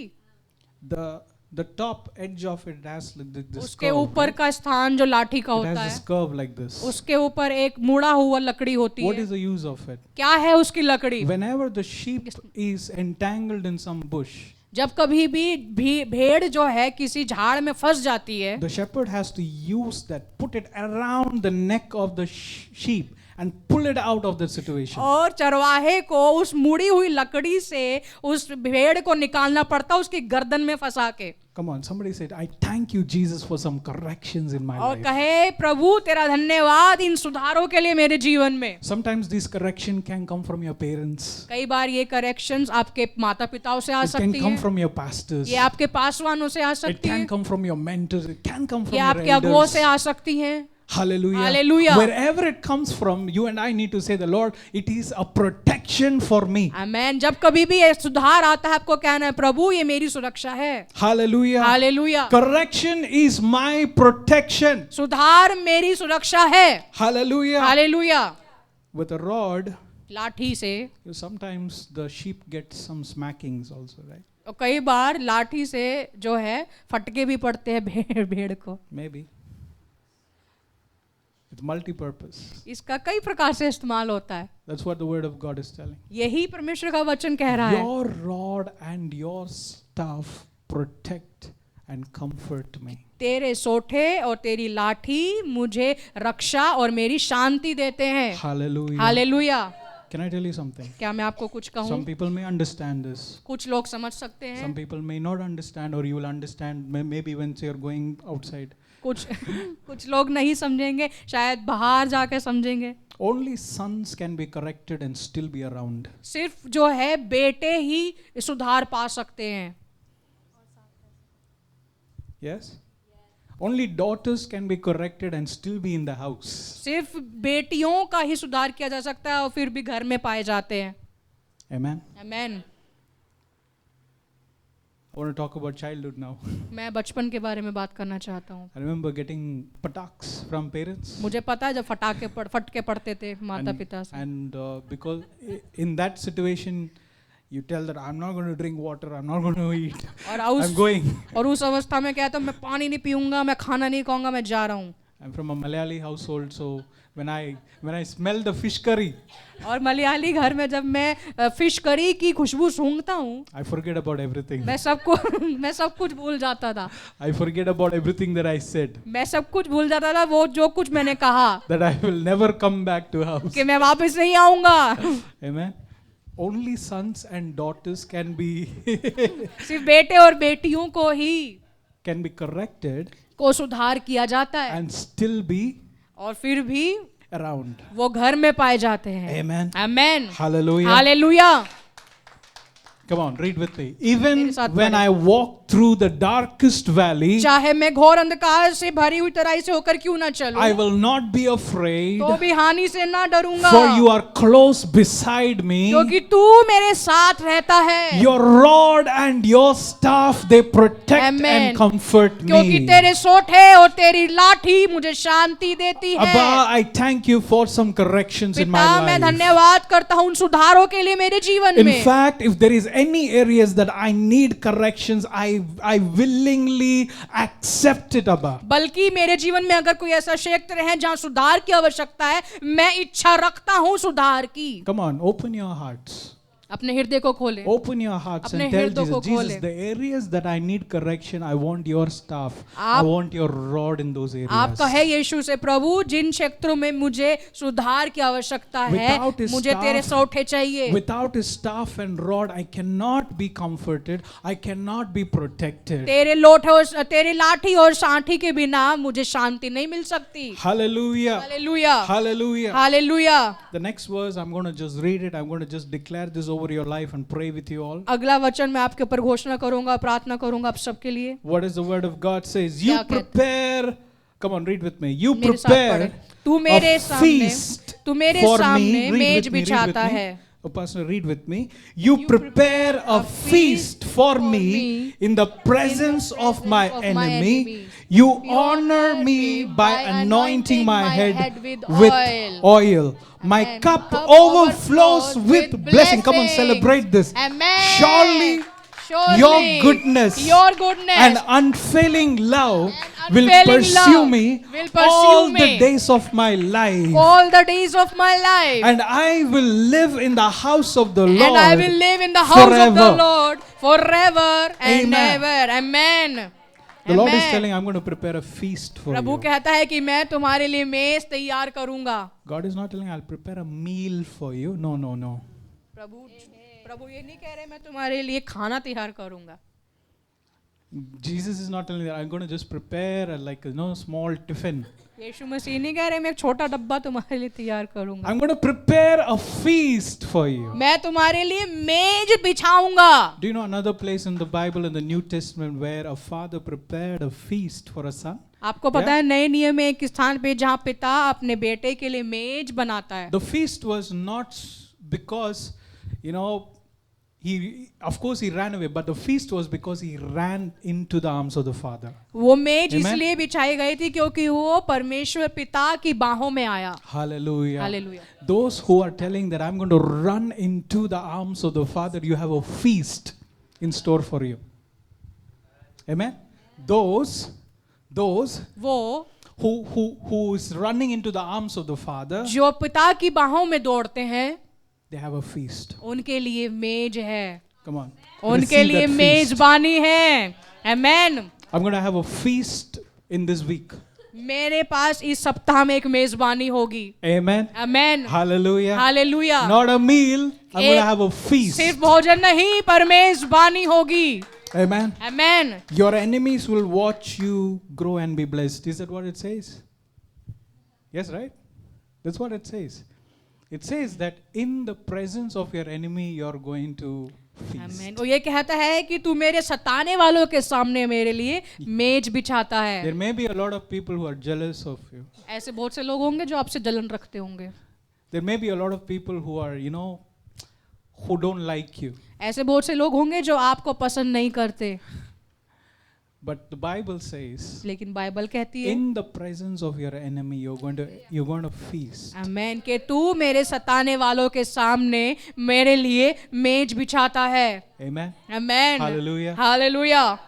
The top edge of it has this उसके curve, ऊपर right? का स्थान जो लाठी का It होता has है this curve like this. उसके ऊपर एक मुड़ा हुआ लकड़ी होती What है. is the use of it? क्या है उसकी लकड़ी? Whenever the sheep is entangled in some bush, जब कभी भी भेड़ जो है किसी झाड़ में फंस जाती है, the shepherd has to use that, put it around the neck of the sheep and pull it out of the situation. और चरवाहे को उस मुड़ी हुई लकड़ी से उस भेड़ को निकालना पड़ता उसकी गर्दन में फंसा के. Come on, somebody said, I thank you, Jesus, for some corrections in my और life. कहे प्रभु तेरा धन्यवाद इन सुधारों के लिए मेरे जीवन में. Sometimes this correction can come from your parents. कई बार ये करेक्शंस आपके माता पिताओं से आ It can सकती come है, from your pastors. ये आपके पासवानों से आ It सकती can है, come from your mentors. It can come from ये your आपके अगुओं elders. से आ सकती है. Hallelujah. Hallelujah. Wherever it comes from, you and I need to say, the Lord, it is a protection for me. आमेन. जब कभी भी ये सुधार आता है आपको कहना है प्रभु ये मेरी सुरक्षा है. Hallelujah. Hallelujah. Correction is my protection. सुधार मेरी सुरक्षा है. Hallelujah. Hallelujah. With a rod, लाठी से sometimes the sheep get some smackings also, right? और कई बार लाठी से जो है फटके भी पड़ते हैं भेड़ को. Maybe. It's multi-purpose. इसका कई प्रकार से इस्तेमाल होता है. That's what the word of God is telling. यही परमेश्वर का वचन कह रहा है. Your rod and your staff protect and comfort me. तेरे सोठे और तेरी लाठी मुझे रक्षा और मेरी शांति देते हैं. Hallelujah. Hallelujah. Can I tell you something? क्या मैं आपको कुछ कहूँ? Some people may understand this. कुछ लोग समझ सकते हैं, Some people may not understand, or you will understand maybe when you're going outside. कुछ लोग नहीं समझेंगे, शायद बाहर जाकर समझेंगे. Only sons can be corrected and still be around. सिर्फ जो है बेटे ही सुधार पा सकते हैं. Yes? Only daughters can be corrected and still be in the house. सिर्फ बेटियों का ही सुधार किया जा सकता है और फिर भी घर में पाए जाते हैं. Amen? Amen. I want to talk about childhood now. मैं बचपन के बारे में बात करना चाहता हूँ. I remember getting pataks from parents. मुझे पता है जब फटके पड़ते थे माता पिता से. And because in that situation, you tell that I'm not going to drink water, I'm not going to eat, I'm going. और उस अवस्था में कहता हूँ मैं पानी नहीं पीऊंगा, मैं खाना नहीं खाऊंगा, मैं जा रहा हूँ. I'm from a Malayali household, so when I smell the fish curry, और मलयाली घर में जब मैं फिश करी की खुशबू सूंघता हूँ, I forget about everything. मैं सब कुछ भूल जाता था. I forget about everything that I said. मैं सब कुछ भूल जाता था, वो जो कुछ मैंने कहा. That I will never come back to house. कि मैं वापस नहीं आऊंगा. Amen. Only sons and daughters can be सिर्फ बेटे और बेटियों को ही can be corrected को सुधार किया जाता है and still be और फिर भी around. वो घर में पाए जाते हैं. Amen. Amen. Hallelujah. Hallelujah. Come on, read with me. Even मेरे साथ when पढ़ें. I walk through the darkest valley, चाहे मैं घोर अंधकार से भरी हुई तराई से होकर क्यों ना चलूं, I will not be afraid, तो भी हानि से ना डरूंगा, for you are close beside me. क्योंकि तू मेरे साथ रहता है. Your rod and your staff, they protect Amen. and comfort क्योंकि me. तेरे सोठे और तेरी लाठी मुझे शांति देती है. Abba, I thank you for some corrections in पिता my मैं life. धन्यवाद करता हूँ उन सुधारों के लिए मेरे जीवन In में. fact, if there is any areas that I need corrections, I willingly accept it, Abba. बल्कि मेरे जीवन में अगर कोई ऐसा क्षेत्र है जहाँ सुधार की आवश्यकता है, मैं इच्छा रखता हूँ सुधार की. Come on, open your hearts. अपने हृदय को खोलें, Open your hearts अपने and tell हृदय को Jesus, Jesus, खोलें। the areas that I need correction, I want your staff. I आप want your rod in those आप areas. कहे यीशु से, प्रभु जिन क्षेत्रों में मुझे सुधार की आवश्यकता है, Without his मुझे तेरे staff- सौठे चाहिए। Without his staff and rod, I cannot be comforted. I cannot be protected. तेरे लोटे और तेरे लाठी और सांठी के बिना मुझे शांति नहीं मिल सकती। Hallelujah. Hallelujah, Hallelujah. Hallelujah. The next verse, I'm going to just read it. I'm going to just declare this over your life and pray with you all. अगला वचन मैं आपके ऊपर घोषणा करूंगा, प्रार्थना करूंगा आप सबके लिए। What does the word of God says? You क्या कहता- prepare. Come on, read with me. You मेरे साथ prepare पढ़े। तू मेरे a सामने feast तू मेरे for me. सामने Read मेज with me, read बिछाता with me. है। Oh, Pastor, read with me. You prepare a feast for me in the presence of my enemy. You honor me by anointing my head with oil. My cup overflows with blessing. Come on, celebrate this. Amen. Surely your goodness and unfailing love will pursue me all the days of my life. all the days of my life, And I will live in the house of the Lord. and I will live in the house of the forever. Lord forever and Amen. ever. Amen. The Lord is Amen. telling, I'm going to prepare a feast for Prabhu you. कहता है कि मैं तुम्हारे लिए मेज तैयार करूंगा। God is not telling, I'll prepare a meal for you. No, no, no. प्रभु ये नहीं कह रहे मैं तुम्हारे लिए खाना तैयार करूंगा। Jesus is not telling that I'm going to just prepare a small tiffin. यीशु मसीह नहीं कह रहे मैं एक छोटा डब्बा तुम्हारे लिए तैयार करूंगा। I'm going to prepare a feast for you. मैं तुम्हारे लिए मेज बिछाऊंगा। Do you know another place in the Bible in the New Testament where a father prepared a feast for a son? आपको पता है नए नियम में एक स्थान पे जहाँ पिता अपने बेटे के लिए मेज बनाता है। The feast was not because, of course he ran away, but the feast was because he ran into the arms of the Father. वो मेज Amen. इसलिए बिछाई गई थी क्योंकि वो परमेश्वर पिता की बाहों में आया। Hallelujah. Hallelujah. Those who are telling that I'm going to run into the arms of the Father, you have a feast in store for you. Amen. Those वो who is running into the arms of the Father, जो पिता की बाहों में दौड़ते हैं, they have a feast. उनके लिए मेज है। Come on. उनके Receive लिए that feast. मेजबानी है। Amen. I'm going to have a feast in this week. मेरे पास इस सप्ताह में एक मेजबानी होगी। Amen. Amen. Hallelujah. Hallelujah. Not a meal. I'm going to have a feast. सिर्फ भोजन नहीं पर मेजबानी होगी। Amen. Amen. Your enemies will watch you grow and be blessed. Is that what it says? Yes, right? That's what it says. It says that in the presence of your enemy, you're going to feast. Amen. वो ये कहता है कि तू मेरे सताने वालों के सामने मेरे लिए मेज बिछाता है। There may be a lot of people who are jealous of you. ऐसे बहुत से लोग होंगे जो आपसे जलन रखते होंगे। There may be a lot of people who are, who don't like you. ऐसे बहुत से लोग होंगे जो आपको पसंद नहीं करते। But the Bible says, लेकिन बाइबल कहती है in the presence of your enemy, you're going to feast. आमेन कि तू मेरे सताने वालों के सामने मेरे लिए मेज बिछाता है। Amen. Amen. Hallelujah. Hallelujah.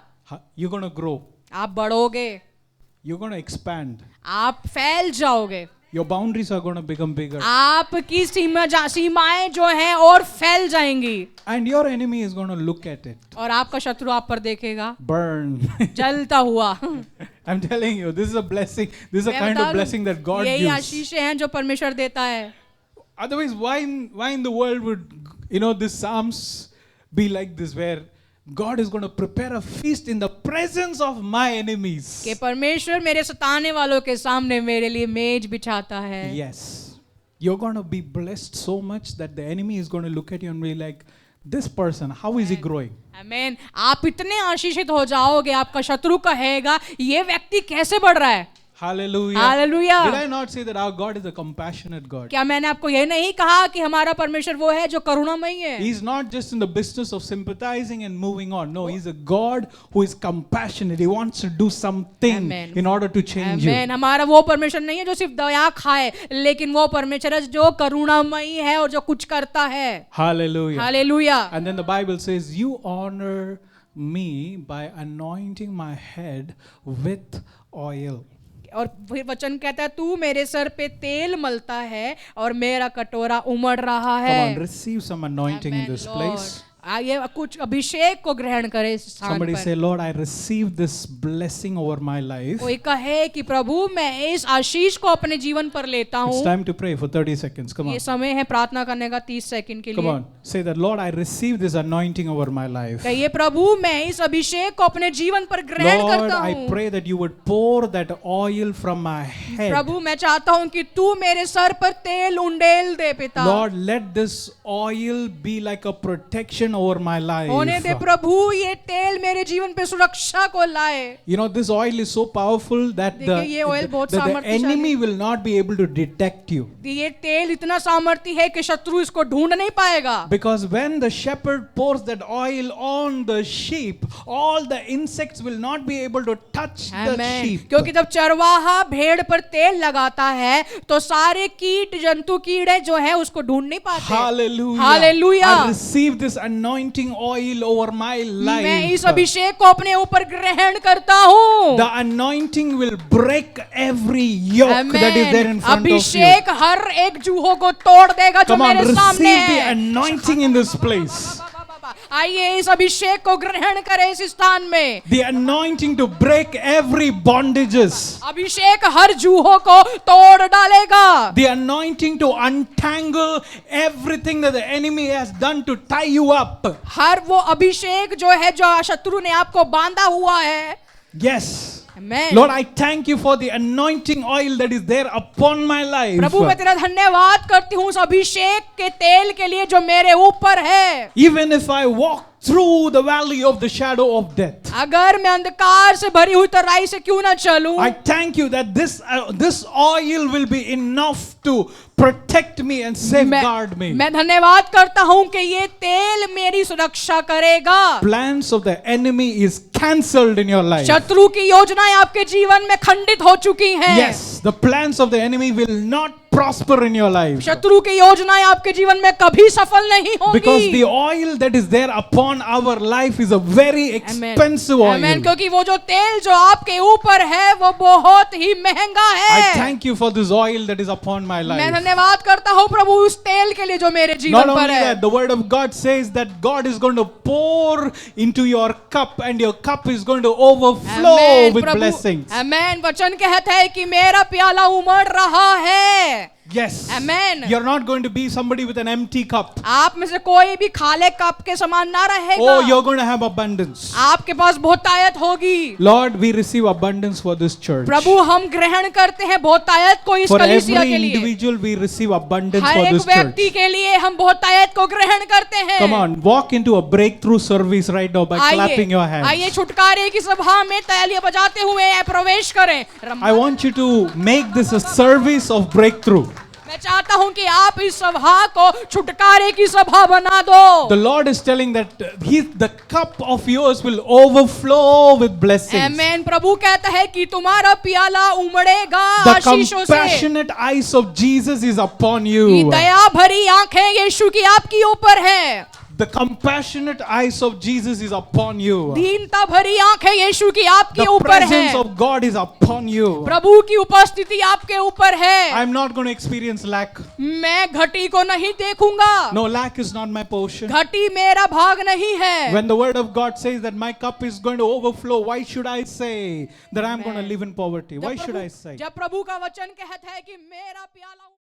You're going to grow. आप बढ़ोगे, You're going to expand. आप फैल जाओगे, Your boundaries are going to become bigger. आपकी सीमाएं जो हैं और फैल जाएंगी। And your enemy is going to look at it. और आपका शत्रु आप पर देखेगा Burn. जलता हुआ। I'm telling you, this is a blessing. This is a मैं kind बता of दूं, blessing that God यही gives. आशीषें हैं जो परमेश्वर देता है। Otherwise, why in the world would, this Psalms be like this, where God is going to prepare a feast in the presence of my enemies? कि परमेश्वर मेरे सताने वालों के सामने मेरे लिए मेज बिछाता है। Yes. You're going to be blessed so much that the enemy is going to look at you and be like, this person, how is he growing? आमेन। आप इतने आशीषित हो जाओगे, आपका शत्रु कहेगा ये व्यक्ति कैसे बढ़ रहा है। Hallelujah. Hallelujah. Did I not say that our God is a compassionate God? क्या मैंने आपको ये नहीं कहा कि हमारा परमेश्वर वो है जो करुणामयी है। He's not just in the business of sympathizing and moving on. No, he's a God who is compassionate. He wants to do something Amen. in order to change you. आमेन। हमारा वो परमेश्वर नहीं है जो सिर्फ दया खाए, लेकिन वो परमेश्वर है जो करुणामयी है और जो कुछ करता है। Hallelujah. Hallelujah. And then the Bible says, you honor me by anointing my head with oil. और फिर वचन कहता है तू मेरे सर पे तेल मलता है और मेरा कटोरा उमड़ रहा Come है। on, receive some anointing in Amen, this Lord. place. आइए कुछ अभिषेक को ग्रहण करें इस स्थान Somebody पर। say, Lord, I receive this blessing over my life. कोई कहे कि प्रभु मैं इस आशीष को अपने जीवन पर लेता It's हूँ। time to pray for 30 seconds. Come on. ये समय है प्रार्थना करने का 30 सेकंड के Come लिए। on. Say that, Lord, I receive this anointing over my life. कहिए प्रभु मैं इस अभिषेक को अपने जीवन पर ग्रहण Lord, करता I हूँ। pray that you would pour that oil from my head. प्रभु मैं चाहता हूँ कि तू मेरे सर पर तेल उंडेल दे पिता। Lord, let this oil be like a protection over my life. होने दे प्रभु ये तेल मेरे जीवन पे सुरक्षा को लाए। You know, this oil is so powerful that देखिए, ये oil बहुत the सामर्थ्यशाली enemy will not be able to detect you. ये तेल इतना सामर्थ्य है कि शत्रु इसको ढूंढ नहीं पाएगा। Because when the shepherd pours that oil on the sheep, all the insects will not be able to touch the Amen. sheep. क्योंकि जब चरवाहा भेड़ पर तेल लगाता है तो सारे कीट जंतु कीड़े जो है उसको ढूंढ नहीं पाते। Hallelujah. Hallelujah. I receive this anointing oil over my life. मैं इस अभिषेक को अपने ऊपर ग्रहण करता हूँ। The anointing will break every yoke that is there in front of you. अभिषेक हर एक जूहों को तोड़ देगा जो Come on, मेरे सामने receive the है। anointing in this place. आइए इस अभिषेक को ग्रहण करें इस स्थान में। The anointing to break every bondages. अभिषेक हर जूहों को तोड़ डालेगा। The anointing to untangle everything that the enemy has done to tie you up. हर वो अभिषेक जो है जो शत्रु ने आपको बांधा हुआ है। Yes. Amen. Lord, I thank you for the anointing oil that is there upon my life. प्रभु मैं तेरा धन्यवाद करती हूँ उस अभिषेक के तेल के लिए जो मेरे ऊपर है। Even if I walk through the valley of the shadow of death, अगर मैं अंधकार से भरी हुई तराई से क्यों ना चलूं, I thank you that this oil will be enough to protect me and safeguard me. मैं धन्यवाद करता हूँ कि ये तेल मेरी सुरक्षा करेगा। Plans of the enemy is cancelled in your life. शत्रु की योजनाएं आपके जीवन में खंडित हो चुकी हैं। Yes, the plans of the enemy will not prosper in your life. शत्रु की योजनाएं आपके जीवन में कभी सफल नहीं होंगी। Because the oil that is there upon our life is a very expensive oil. Amen. क्योंकि वो जो तेल जो आपके ऊपर है वो बहुत ही महंगा है। I thank you for this oil that is upon my मैं life. धन्यवाद करता हूँ प्रभु उस तेल के लिए जो मेरे Not जीवन only पर है। that, the word of God says that God is going to pour into your cup and your cup is going to overflow Amen, with Prabhu. blessings. Amen. वचन कहता है कि मेरा प्याला उमड़ रहा है। Yes. Amen. You're not going to be somebody with an empty cup. आप में से कोई भी खाले कप के समान ना रहेगा। Oh, you're going to have abundance. आपके पास बहुतायत होगी। Lord, we receive abundance for this church. प्रभु हम ग्रहण करते हैं बहुतायत को इस For कलीसिया every के लिए। individual, we receive abundance her for एक this church. व्यक्ति के लिए हम बहुतायत को ग्रहण करते हैं। Come on, walk into a breakthrough service right now by clapping your hands. आइए छुटकारे की सभा में तालियां बजाते हुए प्रवेश करें। I want you to make this a service of breakthrough. मैं चाहता हूं कि आप इस सभा को छुटकारे की सभा बना दो। The Lord is telling that the cup of yours will overflow with blessings. Amen. प्रभु कहता है कि तुम्हारा प्याला उमड़ेगा The आशीषों से। compassionate eyes of Jesus is upon ये you. दया भरी आंखें यीशु की आपकी ऊपर है। The compassionate eyes of Jesus is upon you. दीनता भरी आंखें यीशु की आपके The ऊपर presence है। of God is upon you. प्रभु की उपस्थिति आपके ऊपर है। I'm not going to experience lack. मैं घटी को नहीं देखूंगा। No, lack is not my portion. घटी मेरा भाग नहीं है। When the word of God says that my cup is going to overflow, why should I say that I'm going to live in poverty? Why should I say? जब प्रभु का वचन कहता है कि मेरा प्याला